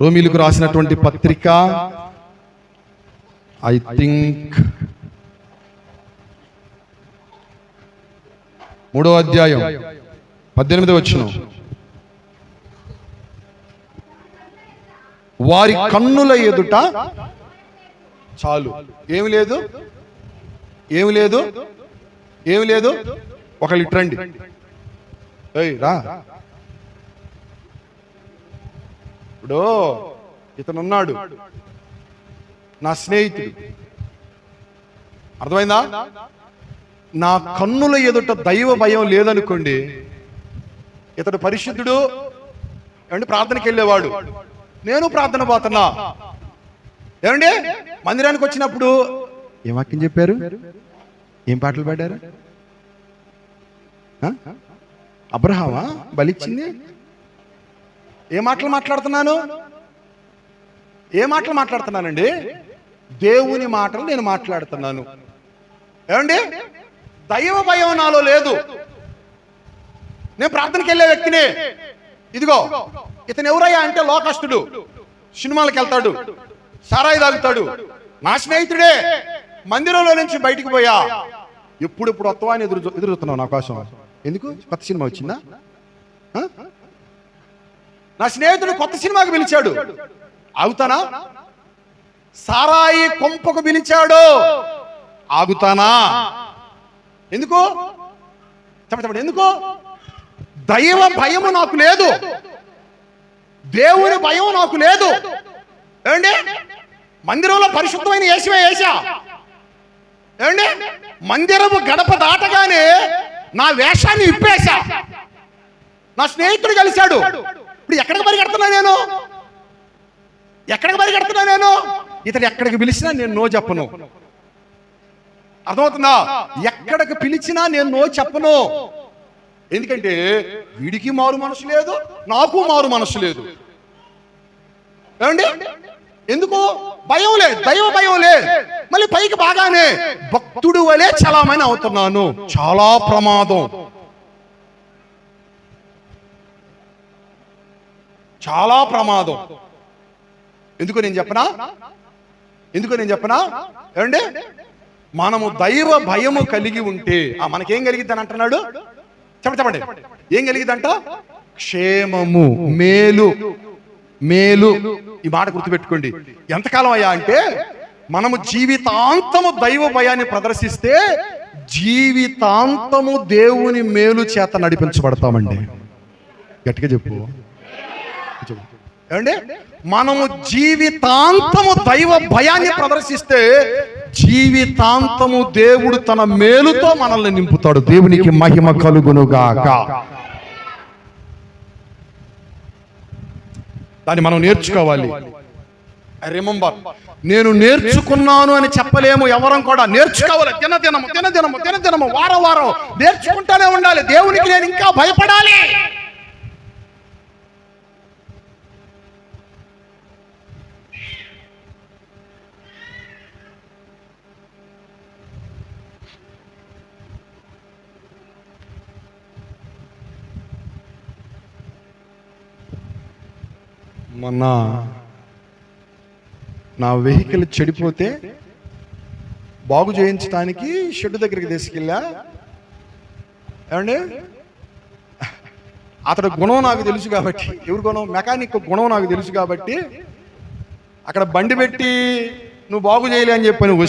రోమీలకు రాసినటువంటి పత్రిక ఐ థింక్ 3వ అధ్యాయం 18వ వచనం. వారి కన్నుల ఎదుట చాలు. ఏమి లేదు, ఏమి లేదు, ఏమి లేదు. ఒకళ్ళు ఇట్రండి, రా. ఇప్పుడు ఇతను ఉన్నాడు, నా స్నేహితుడు, అర్థమైందా? నా కన్నుల ఎదుట దైవ భయం లేదనుకోండి, ఇతడు పరిశుద్ధుడు, ఏమండి ప్రార్థనకి వెళ్ళేవాడు, నేను ప్రార్థన పోతున్నా. ఏమండి మందిరానికి వచ్చినప్పుడు ఏం వాక్యం చెప్పారు, ఏం పాటలు పాడారు? అబ్రహామా బలిచ్చింది? ఏ మాటలు మాట్లాడుతున్నాను, ఏ మాటలు మాట్లాడుతున్నానండి? దేవుని మాటలు నేను మాట్లాడుతున్నాను. ఏమండి దైవ భయం నాలో లేదు. నేను ప్రార్థనకి వెళ్ళే వ్యక్తిని. ఇదిగో ఇతను ఎవరయ్యా అంటే లోకస్తుడు, సినిమాలకు వెళ్తాడు, సారాయి తాగుతాడు, నా స్నేహితుడే. మందిరంలో నుంచి బయటికి పోయా, ఎప్పుడెప్పుడు వస్తావా అని ఎదురుతున్నావు నా కోసం. ఎందుకు? కొత్త సినిమా వచ్చిందా? నా స్నేహితుడు కొత్త సినిమాకి పిలిచాడు, ఆగుతానా? సారాయి కొంపకు పిలిచాడు, ఆగుతానా? ఎందుకు చెప్పండి, ఎందుకు? దైవ భయము నాకు లేదు, దేవుని భయం నాకు లేదు. ఏమండి మందిరంలో పరిశుద్ధమైన యేసువే యేసా. ఏమండి మందిరము గడప దాటగానే నా వేషాన్ని విప్పేశా. నా స్నేహితుడు కలిశాడు, ఇప్పుడు ఎక్కడికి పరిగెడుతున్నా నేను, ఎక్కడికి పరిగెడుతున్నా నేను? ఇతడు ఎక్కడికి పిలిచినా నేను నో చెప్పను. అర్థమవుతుందా? ఎక్కడికి పిలిచినా నేను నో చెప్పను. ఎందుకంటే వీడికి మారు మనసు లేదు, నాకు మారు మనసు లేదు. ఏమండి ఎందుకు? భయం లేదు, దైవ భయం లేదు. మళ్ళీ పైకి బాగానే భక్తుడు వలె చలామణి అవుతున్నాను. చాలా ప్రమాదం, చాలా ప్రమాదం. ఎందుకు నేను చెప్పనా? ఏమండి మనము దైవ భయము కలిగి ఉంటే మనకేం కలిగిద్ది అని అంటున్నాడు? చెప్పండి, ఏం కలిగిద్దంట? క్షేమము, మేలు. మేలు, ఈ మాట గుర్తుపెట్టుకోండి. ఎంతకాలం అయ్యా అంటే మనము జీవితాంతము దైవ భయాన్ని ప్రదర్శిస్తే జీవితాంతము దేవుని మేలు చేత నడిపించబడతామండి. గట్టిగా చెప్పు. ఏమండి మనము జీవితాంతము దైవ భయాన్ని ప్రదర్శిస్తే జీవితాంతము దేవుడు తన మేలుతో మనల్ని నింపుతాడు. దేవునికి మహిమ కలుగునుగాక. దాన్ని మనం నేర్చుకోవాలి. రిమెంబర్, నేను నేర్చుకున్నాను అని చెప్పలేము. ఎవరం కూడా నేర్చుకోవాలి. దినదినము వారం వారం నేర్చుకుంటానే ఉండాలి. దేవునికి నేను ఇంకా భయపడాలి. మొన్న నా వెహికల్ చెడిపోతే బాగు చేయించడానికి షెడ్ దగ్గరికి తీసుకెళ్ళా. ఏమండి అతడు గుణం నాకు తెలుసు కాబట్టి, ఎవరి గుణం? మెకానిక్ గుణం నాకు తెలుసు కాబట్టి అక్కడ బండి పెట్టి నువ్వు బాగు చేయలే అని చెప్పి నువ్వు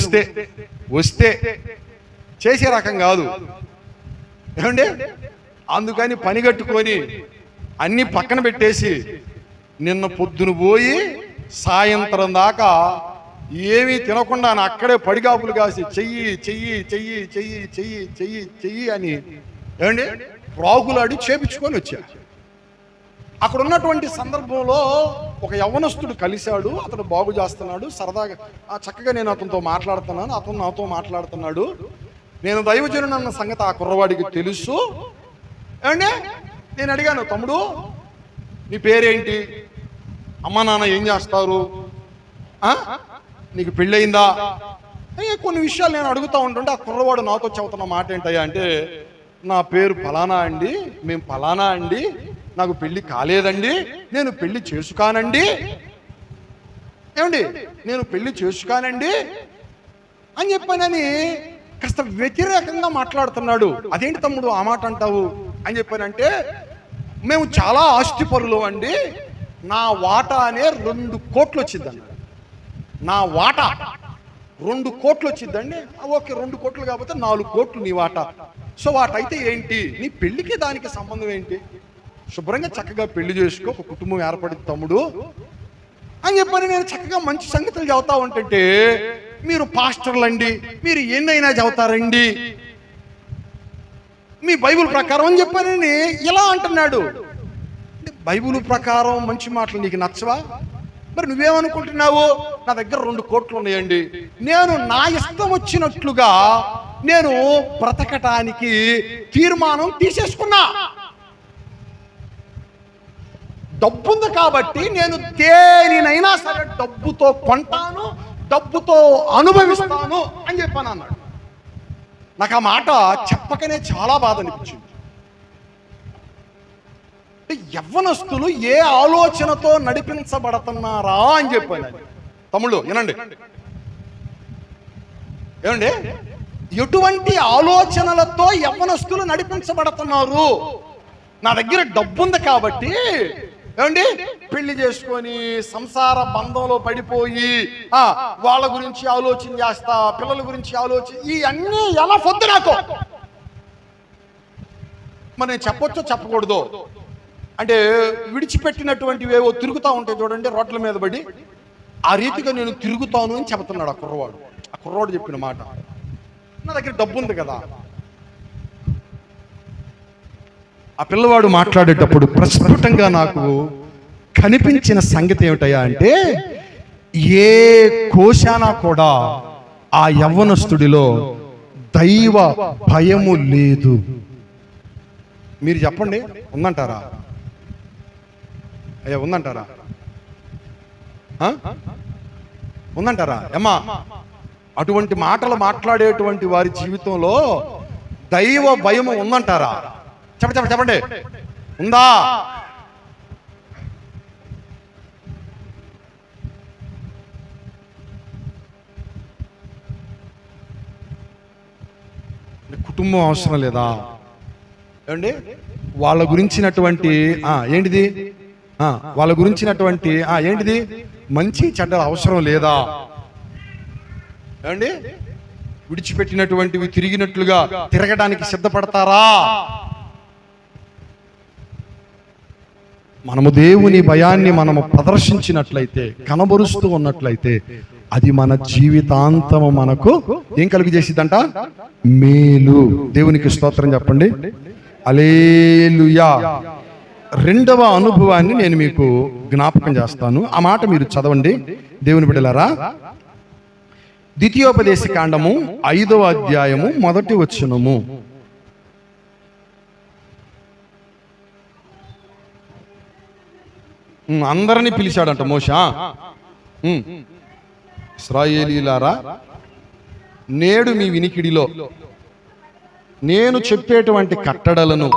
వస్తే చేసే రకం కాదు. ఏమండి అందుకని పని కట్టుకొని అన్ని పక్కన పెట్టేసి నిన్న పొద్దున పోయి సాయంత్రం దాకా ఏమీ తినకుండా అక్కడే పడిగాపులు కాసి చెయ్యి చెయ్యి చెయ్యి చెయ్యి చెయ్యి చెయ్యి చెయ్యి అని ఏమండి రాగులాడి చేపించుకొని వచ్చా. అక్కడ ఉన్నటువంటి సందర్భంలో ఒక యవ్వనస్తుడు కలిశాడు. అతను బాగు చేస్తున్నాడు. సరదాగా చక్కగా నేను అతనితో మాట్లాడుతున్నాను, అతను నాతో మాట్లాడుతున్నాడు. నేను దైవజనుడు అన్న సంగతి ఆ కుర్రవాడికి తెలుసు. ఏమండి నేను అడిగాను, తమ్ముడు నీ పేరేంటి, అమ్మ నాన్న ఏం చేస్తారు, నీకు పెళ్ళయిందా, కొన్ని విషయాలు నేను అడుగుతూ ఉంటుంటే ఆ కుర్రవాడు నాతో చెబుతున్న మాట ఏంటయ్యా అంటే, నా పేరు ఫలానా అండి, మేము ఫలానా అండి, నాకు పెళ్లి కాలేదండి, నేను పెళ్లి చేసుకోనండి. ఏమండి నేను పెళ్లి చేసుకోనండి అని చెప్పానని కాస్త వ్యతిరేకంగా మాట్లాడుతున్నాడు. అదేంటి తమ్ముడు ఆ మాట అంటావు అని చెప్పానంటే, మేము చాలా ఆస్తిపరులు అండి, నా వాటా అనే 2 కోట్లు వచ్చిందండి. నా వాటా 2 కోట్లు వచ్చిందండి. ఓకే, 2 కోట్లు కాకపోతే 4 కోట్లు నీ వాటా. సో వాటైతే ఏంటి, నీ పెళ్లికి దానికి సంబంధం ఏంటి? శుభ్రంగా చక్కగా పెళ్లి చేసుకో, ఒక కుటుంబం ఏర్పడింది తమ్ముడు అని చెప్పని నేను చక్కగా మంచి సంగతులు చెబుతా ఉంటుంటే, మీరు పాస్టర్లండి, మీరు ఎన్నైనా చెబుతారండి, మీ బైబిల్ ప్రకారం అని చెప్పని ఇలా అంటున్నాడు. బైబిల్ ప్రకారం మంచి మాటలు నీకు నచ్చవా? మరి నువ్వేమనుకుంటున్నావు? నా దగ్గర 2 కోట్లు ఉన్నాయండి, నేను నా ఇష్టం వచ్చినట్లుగా నేను బ్రతకటానికి తీర్మానం తీసేసుకున్నా. డబ్బుంది కాబట్టి నేను దేనినైనా సరే డబ్బుతో కొంటాను, డబ్బుతో అనుభవిస్తాను అని చెప్పాను అన్నాడు. నాకు ఆ మాట చెప్పకనే చాలా బాధ అనిపించింది. యవ్వనస్తులు ఏ ఆలోచనతో నడిపించబడుతున్నారా అని చెప్పాను. తమ్ముళ్ళు వినండి, ఏమండి, ఎటువంటి ఆలోచనలతో యవ్వనస్తులు నడిపించబడుతున్నారు? నా దగ్గర డబ్బుంది కాబట్టి ఏమండి పెళ్లి చేసుకొని సంసార బంధంలో పడిపోయి వాళ్ళ గురించి ఆలోచన చేస్తా, పిల్లల గురించి ఆలోచన, ఇవన్నీ ఎలా పొద్దు నాకు. మరి నేను చెప్పొచ్చో చెప్పకూడదు అంటే, విడిచిపెట్టినటువంటివి ఏవో తిరుగుతూ ఉంటాయి చూడండి రోడ్ల మీద పడి, ఆ రీతిగా నేను తిరుగుతాను అని చెబుతున్నాడు ఆ కుర్రవాడు. ఆ కుర్రవాడు చెప్పిన మాట, నా దగ్గర డబ్బు ఉంది కదా. ఆ పిల్లవాడు మాట్లాడేటప్పుడు ప్రస్ఫుటంగా నాకు కనిపించిన సంగతి ఏమిటయ్యా అంటే, ఏ కోశానా కూడా ఆ యవ్వనస్తుడిలో దైవ భయము లేదు. మీరు చెప్పండి, ఉందంటారా? అయ్యా ఉందంటారా? ఉందంటారా? అమ్మా, అటువంటి మాటలు మాట్లాడేటువంటి వారి జీవితంలో దైవ భయము ఉందంటారా? చెప్పండి చెప్పండి, ఉందా? కుటుంబం అవసరం లేదా? ఏమండి, వాళ్ళ గురించినటువంటి ఏంటిది, వాళ్ళ గురించినటువంటి ఏంటిది మంచి చెడ్డ అవసరం లేదా? ఏమండి, విడిచిపెట్టినటువంటివి తిరిగినట్లుగా తిరగడానికి సిద్ధపడతారా? మనము దేవుని భయాన్ని మనము ప్రదర్శించినట్లయితే, కనబరుస్తూ ఉన్నట్లయితే, అది మన జీవితాంతము మనకు ఏం కలుగు చేసిద్దంట? మేలు. దేవునికి స్తోత్రం చెప్పండి. హల్లెలూయా. రెండవ అనుభవాన్ని నేను మీకు జ్ఞాపకం చేస్తాను. ఆ మాట మీరు చదవండి దేవుని బిడ్డలారా. ద్వితీయోపదేశ కాండము 5వ అధ్యాయము 1వ వచనము. అందరినీ పిలిచాడంట మోషే. ఇశ్రాయేలీయులారా, నేడు మీ వినికిడిలో నేను చెప్పేటువంటి కట్టడలను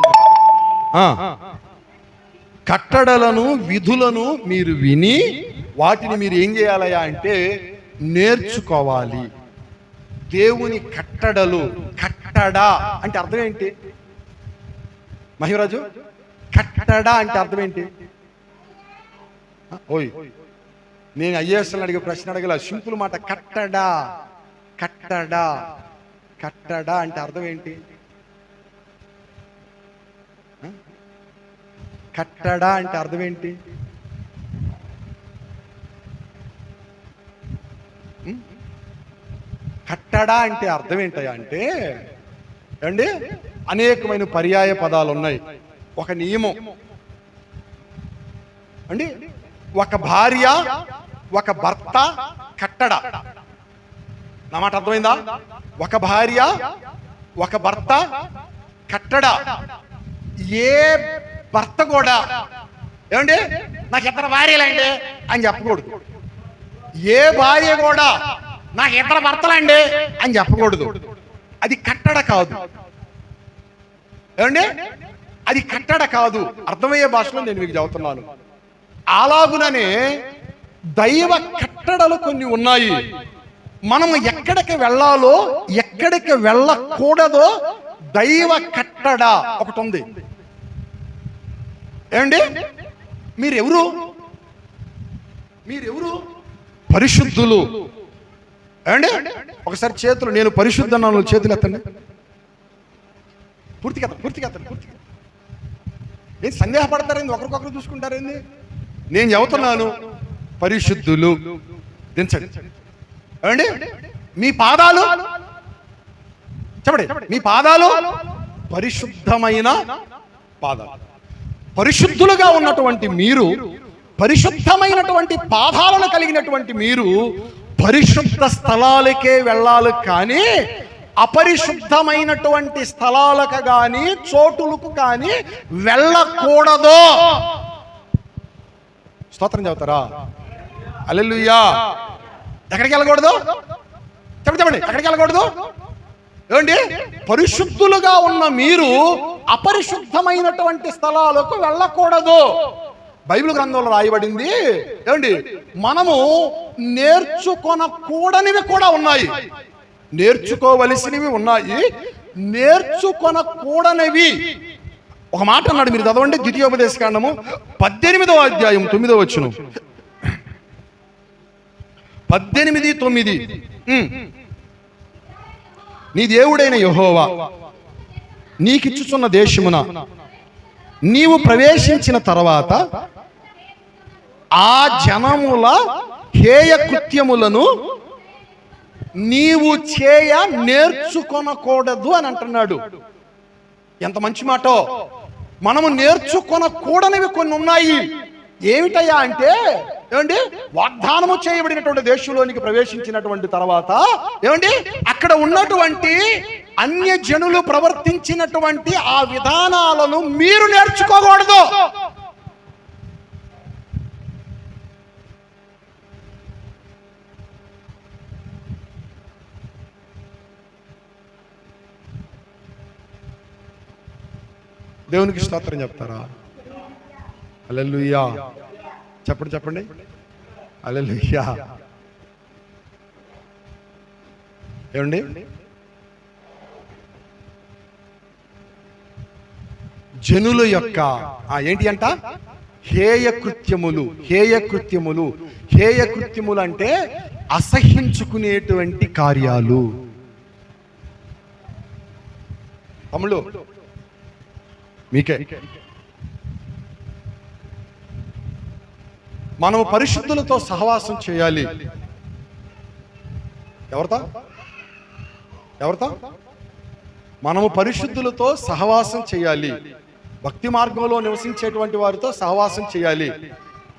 విధులను మీరు విని వాటిని మీరు ఏం చేయాలయా అంటే నేర్చుకోవాలి. దేవుని కట్టడలు, కట్టడా అంటే అర్థం ఏంటి మహిమరాజు? కట్టడా అంటే అర్థం ఏంటి? ఓయ్, నేను ఐఏఎస్ఎల్ అడిగే ప్రశ్న అడగల, సింపుల్ మాట. కట్టడా, కట్టడా, కట్టడా అంటే అర్థం ఏంటి? కట్టడా అంటే అర్థం ఏంటి? కట్టడా అంటే అర్థం ఏంటయ్యా అంటే, అండి అనేకమైన పర్యాయ పదాలు ఉన్నాయి. ఒక నియమం అండి, ఒక భార్య ఒక భర్త కట్టడ. నా మాట అర్థమైందా? ఒక భార్య ఒక భర్త కట్టడ. ఏ భర్త కూడా ఏమండి నాకు ఇద్దరు భార్యలండి అని చెప్పకూడదు. ఏ భార్య కూడా నాకు ఇద్దరు భర్తలండి అని చెప్పకూడదు. అది కట్టడ కాదు. ఏమండి, అది కట్టడ కాదు. అర్థమయ్యే భాషలో నేను మీకు చెబుతున్నాను. అలాగుననే దైవ కట్టడలు కొన్ని ఉన్నాయి. మనం ఎక్కడికి వెళ్ళాలో ఎక్కడికి వెళ్ళకూడదో దైవ కట్టడ ఒకటి ఉంది. ఏమండి, మీరెవరు? మీరెవరు? పరిశుద్ధులు. ఏమండి? ఒకసారి చేతులు, నేను పరిశుద్ధ చేతులు ఎత్తండి. పూర్తిగా ఏం సందేహపడతారేంది? ఒకరికొకరు చూసుకుంటారేంది? నేను చెబుతున్నాను, పరిశుద్ధులు. దించండి. ఏమండి? మీ పాదాలు చెప్పండి. మీ పాదాలు పరిశుద్ధమైన పాదాలు. పరిశుద్ధులుగా ఉన్నటువంటి మీరు, పరిశుద్ధమైనటువంటి పాదాలను కలిగినటువంటి మీరు పరిశుద్ధ స్థలాలకే వెళ్ళాలి, కానీ అపరిశుద్ధమైనటువంటి స్థలాలకు కానీ చోటులకు కానీ వెళ్ళకూడదు. స్తోత్రం చెబుతారా? హల్లెలూయా. ఎక్కడికి వెళ్ళకూడదు? చెప్పండి. ఎక్కడికి వెళ్ళకూడదు? ఏమండి? పరిశుద్ధులుగా ఉన్న మీరు అపరిశుద్ధమైనటువంటి స్థలాలకు వెళ్ళకూడదు. బైబిల్ గ్రంథంలో రాయబడింది. ఏమండి? మనము నేర్చుకొనకూడనివి కూడా ఉన్నాయి, నేర్చుకోవలసినవి ఉన్నాయి, నేర్చుకొనకూడనివి. ఒక మాట అన్నాడు, మీరు చదవండి. ద్వితీయోపదేశకాండము 18వ అధ్యాయం 9వ వచనం. 18:9. నీ దేవుడైన యెహోవా నీకిచ్చుచున్న దేశమున నీవు ప్రవేశించిన తర్వాత ఆ జనముల హేయ కృత్యములను నీవు చేయ నేర్చుకొనకూడదు అని అంటున్నాడు. ఎంత మంచి మాటో! మనము నేర్చుకొనకూడనివి కొన్ని ఉన్నాయి. ఏమిటయ్యా అంటే, ఏమండి, వాగ్దానము చేయబడినటువంటి దేశంలోనికి ప్రవేశించినటువంటి తర్వాత ఏమండి, అక్కడ ఉన్నటువంటి అన్య జనులు ప్రవర్తించినటువంటి ఆ విధానాలను మీరు నేర్చుకోకూడదు. దేవునికి స్తోత్రం చెప్తారా? హల్లెలూయా. చెప్పండి. హల్లెలూయా. ఏమండి, జనుల యొక్క ఏంటి అంట? హేయ కృత్యములు అంటే అసహించుకునేటువంటి కార్యాలు. తమ్ముళ్ళు మీకే, మనము పరిశుద్ధులతో సహవాసం చేయాలి. ఎవరితో? మనము పరిశుద్ధులతో సహవాసం చేయాలి. భక్తి మార్గంలో నివసించేటువంటి వారితో సహవాసం చేయాలి.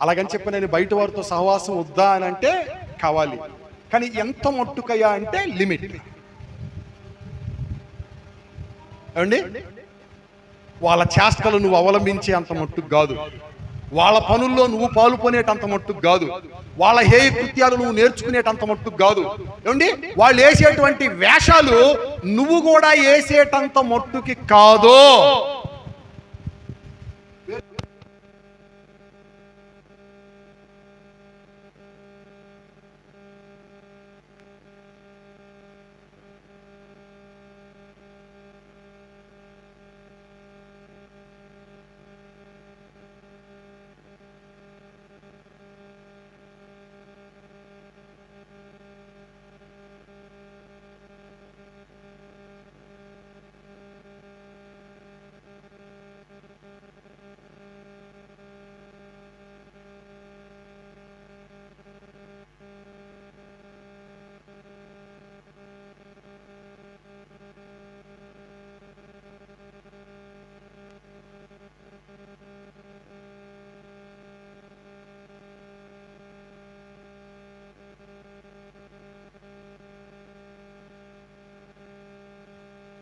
అలాగని చెప్పి నేను బయట వారితో సహవాసం వద్దా అని అంటే కావాలి, కానీ ఎంత మట్టుకయ్యా అంటే లిమిట్. ఏమండి, వాళ్ళ చేష్టలు నువ్వు అవలంబించే అంత మట్టుకు కాదు, వాళ్ళ పనుల్లో నువ్వు పాల్పొనేటంత మట్టుకు కాదు, వాళ్ళ హేయ కృత్యాలు నువ్వు నేర్చుకునేటంత మట్టుకు కాదు. ఏమండి, వాళ్ళు వేసేటువంటి వేషాలు నువ్వు కూడా వేసేటంత మట్టుకి కాదు.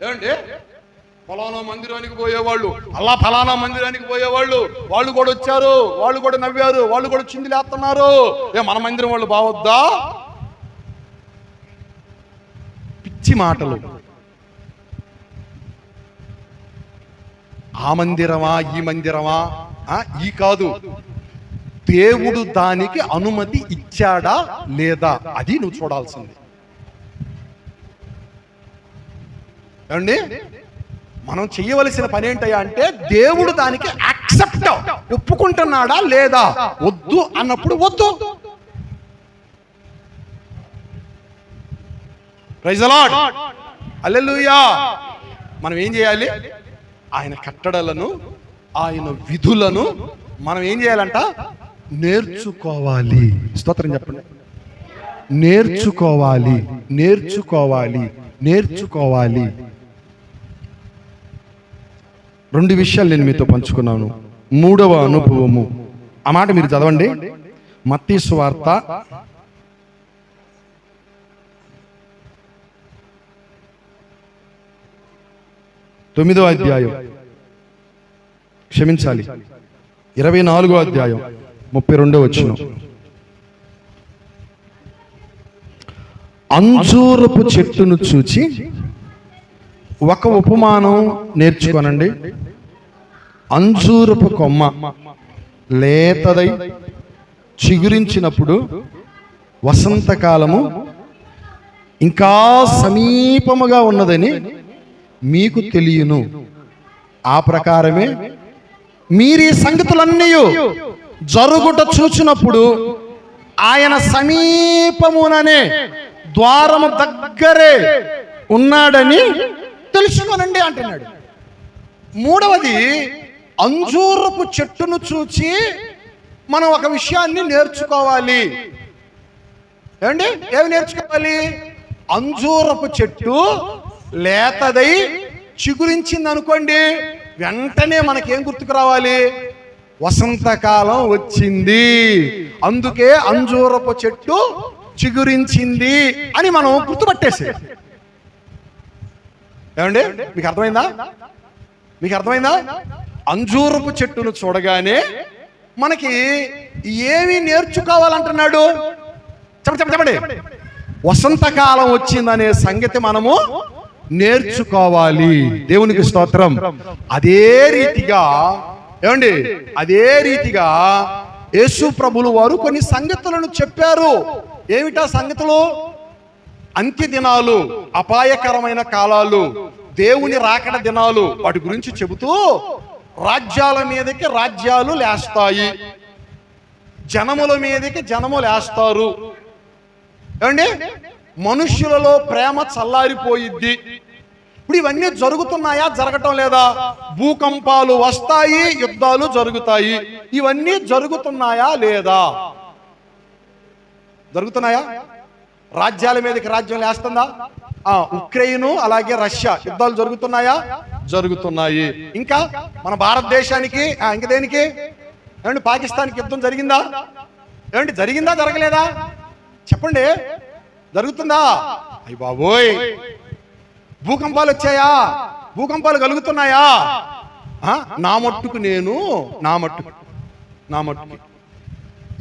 ఏమండి, ఫలానా మందిరానికి పోయేవాళ్ళు, అలా ఫలానా మందిరానికి పోయేవాళ్ళు, వాళ్ళు కూడా వచ్చారు, వాళ్ళు కూడా నవ్వారు, వాళ్ళు కూడా చిందులేస్తున్నారు. మన మందిరం వాళ్ళు బావొద్దా? పిచ్చి మాటలు. ఆ మందిరమా ఈ మందిరమా ఈ కాదు, దేవుడు దానికి అనుమతి ఇచ్చాడా లేదా అది నువ్వు చూడాల్సింది. ఏమండి, మనం చెయ్యవలసిన పని ఏంటయ్యా అంటే, దేవుడు దానికి యాక్సెప్ట్ ఒప్పుకుంటున్నాడా లేదా, వద్దు అన్నప్పుడు వద్దు. ప్రైజ్ ది లార్డ్, హల్లెలూయా. మనం ఏం చేయాలి? ఆయన కట్టడలను, ఆయన విధులను మనం ఏం చేయాలంట? నేర్చుకోవాలి. స్తోత్రం చెప్పండి. నేర్చుకోవాలి, నేర్చుకోవాలి, నేర్చుకోవాలి. 2 విషయాలు నేను మీతో పంచుకున్నాను. 3వ అనుభవము, ఆ మాట మీరు చదవండి. మత్తయి సువార్త 9వ అధ్యాయం, క్షమించాలి 24వ అధ్యాయం 32వ వచనం. అంజూరపు చెట్టును చూచి ఒక ఉపమానం నేర్చుకోనండి. అంజూరపు కొమ్మ లేతదై చిగురించినప్పుడు వసంతకాలము ఇంకా సమీపముగా ఉన్నదని మీకు తెలియను. ఆ ప్రకారమే మీరు ఈ సంగతులన్నీ జరుగుట చూచినప్పుడు ఆయన సమీపముననే, ద్వారము దగ్గరే ఉన్నాడని తెలుసుకోనండి అంటున్నాడు. 3వది, అంజూరపు చెట్టును చూచి మనం ఒక విషయాన్ని నేర్చుకోవాలి. ఏమండి? ఏమి నేర్చుకోవాలి? అంజూరపు చెట్టు లేతదై చిగురించింది అనుకోండి, వెంటనే మనకేం గుర్తుకు రావాలి? వసంతకాలం వచ్చింది, అందుకే అంజూరపు చెట్టు చిగురించింది అని మనం గుర్తుపట్టేసి. ఏమండి? మీకు అర్థమైందా? మీకు అర్థమైందా? అంజూరపు చెట్టును చూడగానే మనకి ఏమి నేర్చుకోవాలంటున్నాడు? చెప్పండి. వసంతకాలం వచ్చిందనే సంగతి మనము నేర్చుకోవాలి. దేవునికి స్తోత్రం. అదే రీతిగా ఏమండి, అదే రీతిగా యేసు ప్రభులు వారు కొన్ని సంగతులను చెప్పారు. ఏమిటా సంగతులు? అంత్య దినాలు, అపాయకరమైన కాలాలు, దేవుని రాకడ దినాలు, వాటి గురించి చెబుతూ రాజ్యాల మీదకి రాజ్యాలు లేస్తాయి, జనముల మీదకి జనములు లేస్తారు. ఏమండి? మనుష్యులలో ప్రేమ చల్లారిపోయిద్ది. ఇప్పుడు ఇవన్నీ జరుగుతున్నాయా? జరగటం లేదా? భూకంపాలు వస్తాయి, యుద్ధాలు జరుగుతాయి. ఇవన్నీ జరుగుతున్నాయా లేదా? జరుగుతున్నాయా? రాజ్యాల మీదకి రాజ్యం లేస్తుందా? ఉక్రెయిన్ అలాగే రష్యా యుద్ధాలు జరుగుతున్నాయా? జరుగుతున్నాయి. ఇంకా మన భారతదేశానికి ఇంక దేనికి? ఏమండి, పాకిస్తాన్కి యుద్ధం జరిగిందా? ఏమండి, జరిగిందా జరగలేదా? చెప్పండి. జరుగుతుందా? అయ్య బాబోయ్, భూకంపాలు వచ్చాయా? భూకంపాలు కలుగుతున్నాయా? నా మట్టుకు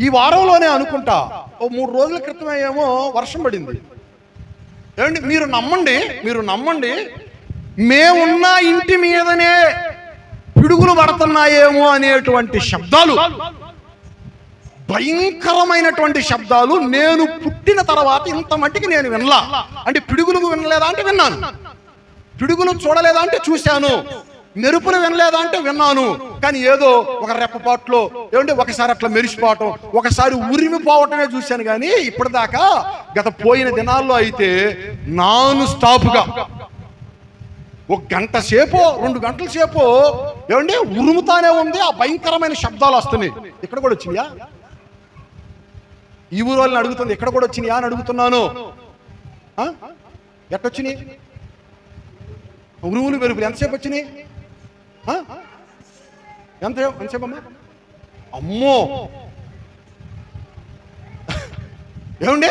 ఈ వారంలోనే అనుకుంటా, ఓ 3 రోజుల క్రితం ఏమో వర్షం పడింది. ఏమండి, మీరు నమ్మండి, మేమున్న ఇంటి మీదనే పిడుగులు పడుతున్నాయేమో అనేటువంటి శబ్దాలు, భయంకరమైనటువంటి శబ్దాలు నేను పుట్టిన తర్వాత ఇంత మట్టికి నేను వినలా. అంటే పిడుగులు వినలేదా అంటే విన్నాను, పిడుగులు చూడలేదా అంటే చూశాను, మెరుపులు వినలేదా అంటే విన్నాను. కానీ ఏదో ఒక రెప్పపాట్లో ఏమంటే ఒకసారి అట్లా మెరిసిపోవటం, ఒకసారి ఉరిమిపోవటమే చూశాను. కానీ ఇప్పటిదాకా గత పోయిన దినాల్లో అయితే నాన్ స్టాప్గా 1 గంట సేపో 2 గంటల సేపో ఏమంటే ఉరుముతానే ఉంది. ఆ భయంకరమైన శబ్దాలు వస్తున్నాయి. ఇక్కడ కూడా వచ్చినాయా? ఈ ఊరు వాళ్ళని అడుగుతుంది, ఎక్కడ కూడా వచ్చినాయా అని అడుగుతున్నాను. ఎట్టొచ్చినాయి? ఉరుములు మెరుపులు ఎంతసేపు వచ్చినాయి? ఎంతసేపు అమ్మా? అమ్మో, ఏమండి,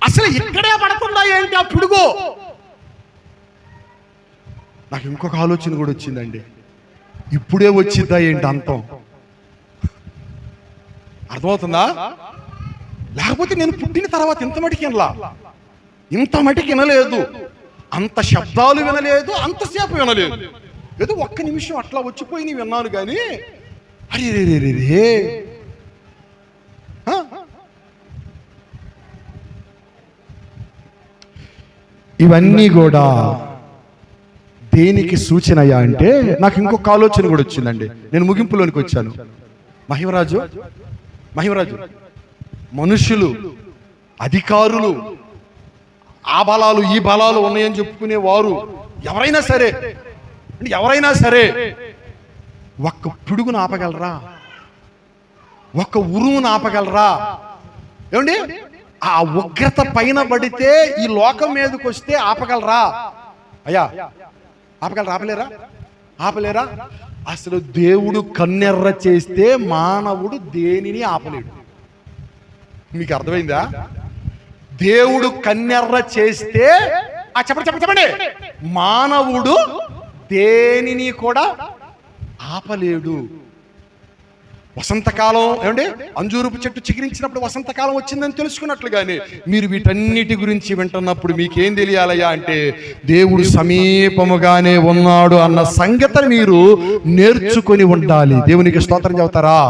అసలు ఇక్కడే పడుతుందా ఏంటి ఆ పిడుగు? నాకు ఇంకొక ఆలోచన కూడా వచ్చిందండి. ఇప్పుడే వచ్చిద్దా ఏంటి అంతం? అర్థమవుతుందా? లేకపోతే నేను పుట్టిన తర్వాత ఇంత మటికి వినలేదు, అంత శబ్దాలు వినలేదు, అంతసేపు వినలేదు. ఏదో 1 నిమిషం అట్లా వచ్చిపోయి విన్నాను. కానీ అరే ఇవన్నీ కూడా దేనికి సూచనయా అంటే, నాకు ఇంకొక ఆలోచన కూడా వచ్చిందండి. నేను ముగింపులోనికి వచ్చాను. మహిమరాజు మనుషులు, అధికారులు, ఆ బలాలు ఈ బలాలు ఉన్నాయని చెప్పుకునేవారు ఎవరైనా సరే ఒక్క పిడుగును ఆపగలరా? ఒక్క ఉరుమును ఆపగలరా? ఏమండి, ఆ ఉగ్రత పైన పడితే ఈ లోకం మీదకి వస్తే ఆపగలరా? అయ్యా ఆపలేరా? అసలు దేవుడు కన్నెర్ర చేస్తే మానవుడు దేనిని ఆపలేడు. మీకు అర్థమైందా? దేవుడు కన్నెర్ర చేస్తే చెప్పండి, మానవుడు దేనిని కూడా ఆపలేడు. వసంతకాలం ఏమండి, అంజూరుపు చెట్టు చిగురించినప్పుడు వసంతకాలం వచ్చిందని తెలుసుకున్నట్లుగానే మీరు వీటన్నిటి గురించి వింటున్నప్పుడు మీకేం తెలియాలయ్యా అంటే దేవుడు సమీపముగానే ఉన్నాడు అన్న సంగతిని మీరు నేర్చుకొని ఉండాలి. దేవునికి స్తోత్రం చెబుతారా?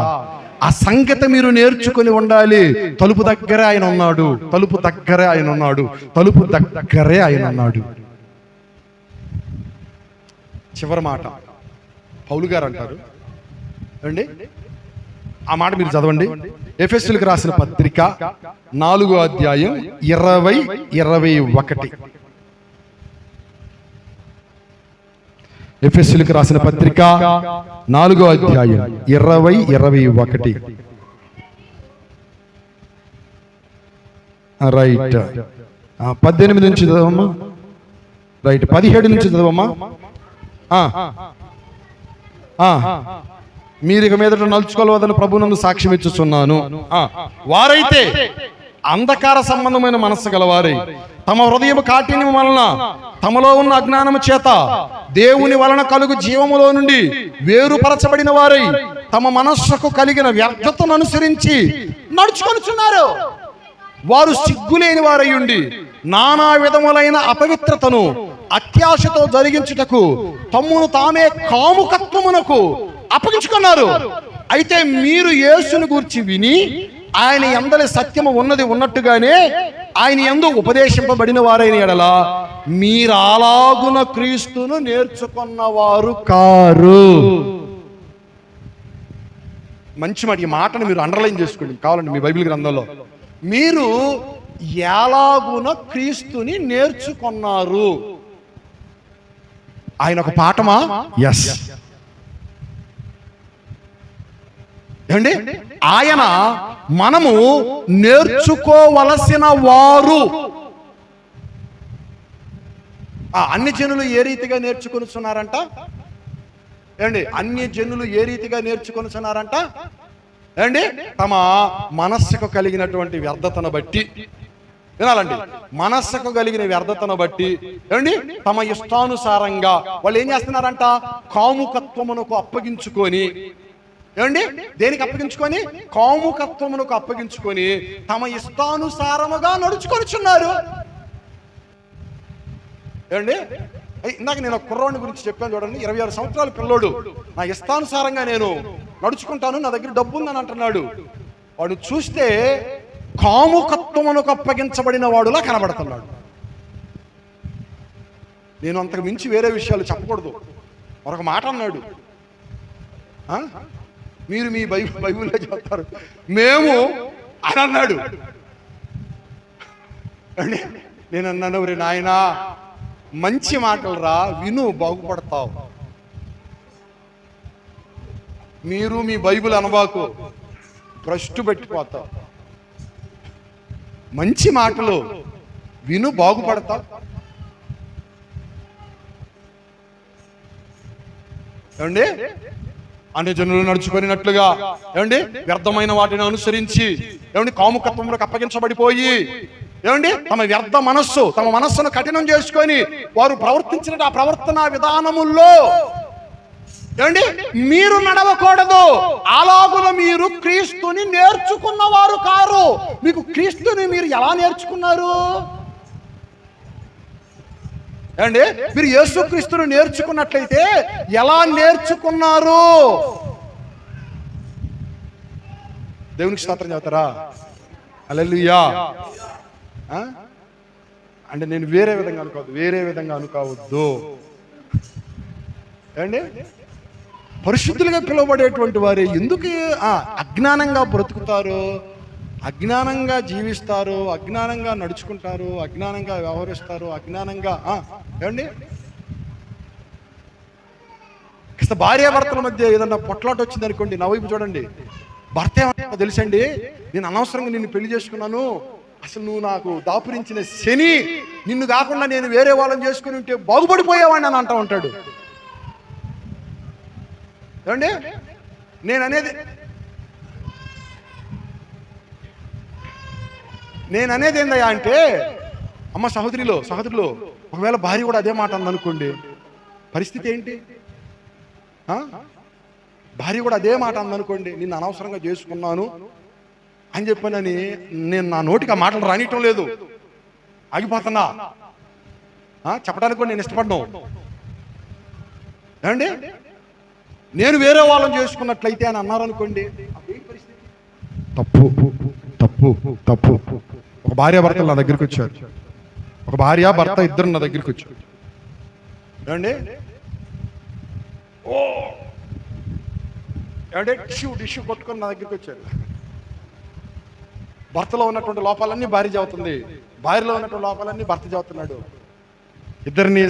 ఆ సంగతి మీరు నేర్చుకొని ఉండాలి. తలుపు దగ్గరే ఆయన ఉన్నాడు. చివరి మాట పౌలు గారు అంటారు అండి, ఆ మాట మీరు చదవండి. ఎఫెసీయులకు రాసిన పత్రిక 4వ అధ్యాయం 20-21. ఎఫెసీయులకు రాసిన పత్రిక 4వ అధ్యాయం 20-21. రైట్, 18 నుంచి చదవమ్మా. రైట్, 17 నుంచి చదవమ్మా. మీరు ఇక మీదట నలుచుకోవద్దని ప్రభువునందు సాక్ష్యం ఇచ్చుచున్నాను. వారైతే అంధకార సంబంధమైన మనస్సు గలవారై తమ హృదయం కాఠిన్యం వలన తమలో ఉన్న అజ్ఞానము చేత దేవుని వలన కలుగు జీవములో నుండి వేరుపరచబడిన వారై తమ మనస్సుకు కలిగిన వ్యర్థతను అనుసరించి నడుచుకొనుచున్నారు. వారు సిగ్గులేని వారై ఉండి నానా విధములైన అపవిత్రతను అత్యాశతో జరిగించుటకు తమ్మును తామే కాముకత్వమునకు అప్పగించుకున్నారు. అయితే మీరు యేసును గూర్చి విని ఆయన యందలి సత్యము ఉన్నది ఉన్నట్టుగానే ఆయన యందు ఉపదేశింపబడిన వారైన ఎడల మీరు అలాగున క్రీస్తును నేర్చుకున్నవారు కారు. మంచి మాట. ఈ మాటను మీరు అండర్లైన్ చేసుకోండి కావాలండి మీ బైబిల్ గ్రంథంలో. మీరు ఎలాగున క్రీస్తుని నేర్చుకున్నారు. ఆయన ఒక పాఠమా? ఎస్. ఏమండి, ఆయన మనము నేర్చుకోవలసిన వారు. అన్ని జనులు ఏ రీతిగా నేర్చుకొనుచున్నారంట? ఏమండి, అన్ని జనులు ఏ రీతిగా నేర్చుకొనుచున్నారంట? ఏమండి, తమ మనస్సుకు కలిగినటువంటి వ్యర్థతను బట్టి వినాలండి. మనస్సుకు కలిగిన వ్యర్థతను బట్టి ఏమండి తమ ఇష్టానుసారంగా వాళ్ళు ఏం చేస్తున్నారంట? కాముకత్వమునకు అప్పగించుకొని, ఏమండి దేనికి అప్పగించుకొని? కాముకత్వమునకు అప్పగించుకొని తమ ఇష్టానుసారముగా నడుచుకొనిచున్నారు. ఏమండి, ఇందాక నేను ఒక కుర్రోడిని గురించి చెప్పాను చూడండి. 26 సంవత్సరాల పిల్లోడు, నా ఇష్టానుసారంగా నేను నడుచుకుంటాను, నా దగ్గర డబ్బు ఉందని అంటున్నాడు. వాడు చూస్తే కాముకత్వమునకు అప్పగించబడిన వాడులా కనబడుతున్నాడు. నేను అంతకు మించి వేరే విషయాలు చెప్పకూడదు. మరొక మాట అన్నాడు, మీరు మీ బైబిల్లో చెప్తారు, మేము అని అన్నాడు. నేను అన్నాను, రే నాయనా, మంచి మాటలు రా, విను, బాగుపడతావు. మీరు మీ బైబిల్ అనబాకు, భ్రష్టు పెట్టిపోతావు. మంచి మాటలు విను, బాగుపడతావు. ఏమండి, అన్ని జనులు నడుచుకున్నట్లుగా ఏమండి వ్యర్థమైన వాటిని అనుసరించి ఏమండి కాముకత్వంలోకి అప్పగించబడిపోయి ఏమండి తమ వ్యర్థ మనస్సు, తమ మనస్సును కఠినం చేసుకొని వారు ప్రవర్తించిన ఆ ప్రవర్తన విధానముల్లో ఏమండి మీరు నడవకూడదు. అలాగున మీరు క్రీస్తుని నేర్చుకున్నవారు కారు. మీకు క్రీస్తుని మీరు ఎలా నేర్చుకున్నారు? ఏమండి, మీరు యేసుక్రీస్తుని నేర్చుకున్నట్లయితే ఎలా నేర్చుకున్నారు? దేవునికి స్తోత్రం చెప్తారా? హల్లెలూయా. అంటే నేను వేరే విధంగా అనుకోవద్దు. ఏమండి, పరిశుద్ధులుగా పిలువబడేటువంటి వారు ఎందుకు అజ్ఞానంగా బ్రతుకుతారు? అజ్ఞానంగా జీవిస్తారు, అజ్ఞానంగా నడుచుకుంటారు, అజ్ఞానంగా వ్యవహరిస్తారు, అజ్ఞానంగా ఏమండి కాస్త భార్యాభర్తల మధ్య ఏదన్నా పొట్లాట వచ్చింది అనుకోండి, నా వైపు చూడండి, భర్త ఏమన్నా తెలుసండి, నేను అనవసరంగా నిన్ను పెళ్లి చేసుకున్నాను, అసలు నువ్వు నాకు దాపురించిన శని, నిన్ను కాకుండా నేను వేరే వాళ్ళని చేసుకుని ఉంటే బాగుపడిపోయేవాడిని అని అంటూ ఉంటాడు. ఏమండి నేను అనేది ఏందయ్యా అంటే, అమ్మ సహోదరులు ఒకవేళ భార్య కూడా అదే మాట అందనుకోండి, పరిస్థితి ఏంటి? భార్య కూడా అదే మాట అందనుకోండి, నిన్ను అనవసరంగా చేసుకున్నాను అని చెప్పానని నేను నా నోటికి ఆ మాటలు రానియటం లేదు, ఆగిపోతున్నా. చెప్పడానికి కూడా నేను ఇష్టపడ్డాను. ఏమండి నేను వేరే వాళ్ళని చేసుకున్నట్లయితే అని అన్నారనుకోండి, తప్పు తప్పు తప్పు. ఒక భార్య భర్తలు నా దగ్గరికి వచ్చారు, ఒక భార్య భర్త ఇద్దరు నా దగ్గరికి వచ్చారు. ఏమండి ఏమంటే టిష్యూ కొట్టుకొని నా దగ్గరికి వచ్చారు. భర్తలో ఉన్నటువంటి లోపాలన్నీ భార్య చెబుతుంది, భార్యలో ఉన్నటువంటి లోపాలన్నీ భర్త చెబుతున్నాడు. ఇద్దరిని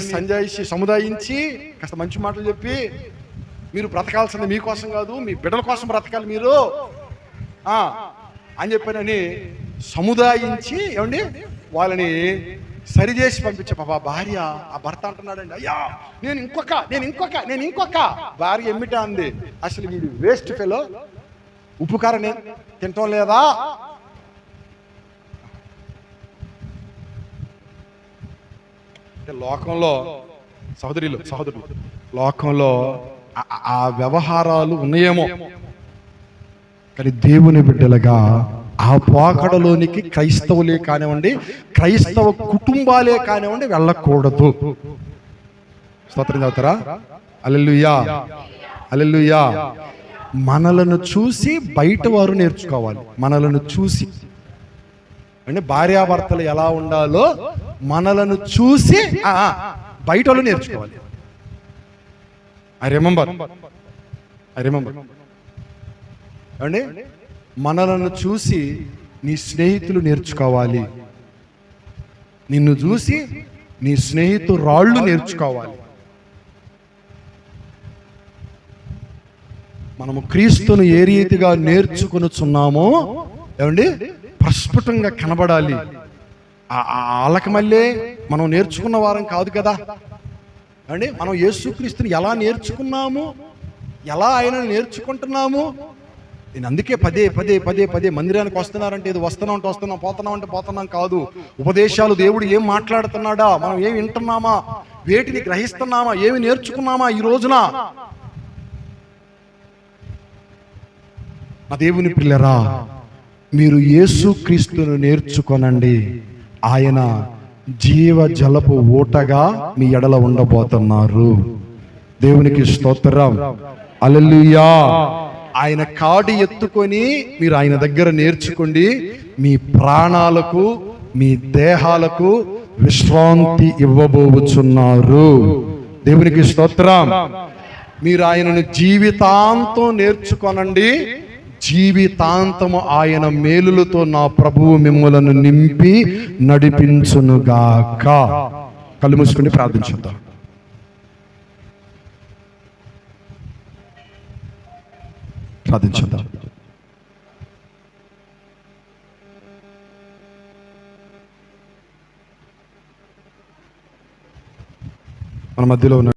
సముదాయించి కాస్త మంచి మాటలు చెప్పి, మీరు బ్రతకాల్సింది మీకోసం కాదు, మీ బిడ్డల కోసం బ్రతకాలి మీరు అని చెప్పానని సముదాయించి ఏమండి వాళ్ళని సరిచేసి పంపించే పాప భార్య. ఆ భర్త అంటున్నాడండి, అయ్యా నేను ఇంకొక భార్య ఎమ్మిటా అంది, అసలు వీడు వేస్ట్ ఫెలో, ఉప్పు కారం నేను తింటాం లేదా? లోకంలో సహోదరులు లోకంలో ఆ వ్యవహారాలు ఉన్నాయేమో, కానీ దేవుని బిడ్డలుగా ఆ పోకడలోనికి క్రైస్తవులే కానివ్వండి, క్రైస్తవ కుటుంబాలే కానివ్వండి వెళ్ళకూడదు. స్తోత్రం చదువుతారా? హల్లెలూయా హల్లెలూయా. మనలను చూసి బయట వారు నేర్చుకోవాలి. మనలను చూసి అంటే భార్యాభర్తలు ఎలా ఉండాలో మనలను చూసి బయట వాళ్ళు నేర్చుకోవాలి. ఐ రిమెంబర్ అండి, మనలను చూసి నీ స్నేహితులు నేర్చుకోవాలి, నిన్ను చూసి నీ స్నేహితురాళ్ళు నేర్చుకోవాలి. మనము క్రీస్తును ఏ రీతిగా నేర్చుకొనుచున్నామో ఏమండి ప్రస్ఫుటంగా కనబడాలి. వాళ్ళకి మళ్ళీ మనం నేర్చుకున్న వారం కాదు కదా అండి. మనం యేసుక్రీస్తుని ఎలా నేర్చుకున్నాము, ఎలా ఆయనను నేర్చుకుంటున్నాము. నేను అందుకే పదే పదే పదే పదే మందిరానికి వస్తున్నారంటే ఇది వస్తున్నాం పోతున్నాం అంటే పోతున్నాం కాదు. ఉపదేశాలు దేవుడు ఏం మాట్లాడుతున్నాడా, మనం ఏమి వింటున్నామా, వేటిని గ్రహిస్తున్నామా, ఏమి నేర్చుకున్నామా ఈ రోజున. నా దేవుని పిల్లరా, మీరు యేసుక్రీస్తును నేర్చుకొనండి. ఆయన జీవ జలపు ఊటగా మీ ఎడల ఉండబోతున్నారు. దేవునికి స్తోత్రం. హల్లెలూయా. ఆయన కాడి ఎత్తుకొని మీరు ఆయన దగ్గర నేర్చుకోండి. మీ ప్రాణాలకు మీ దేహాలకు విశ్రాంతి ఇవ్వబోచున్నారు. దేవునికి స్తోత్రం. మీరు ఆయనను జీవితాంతం నేర్చుకొనండి. జీవితాంతము ఆయన మేలులతో నా ప్రభువు మిమ్మలను నింపి నడిపించునుగాక. కళ్ళు మూసుకుని ప్రార్థించుద్దాం. మన మధ్యలో ఉన్న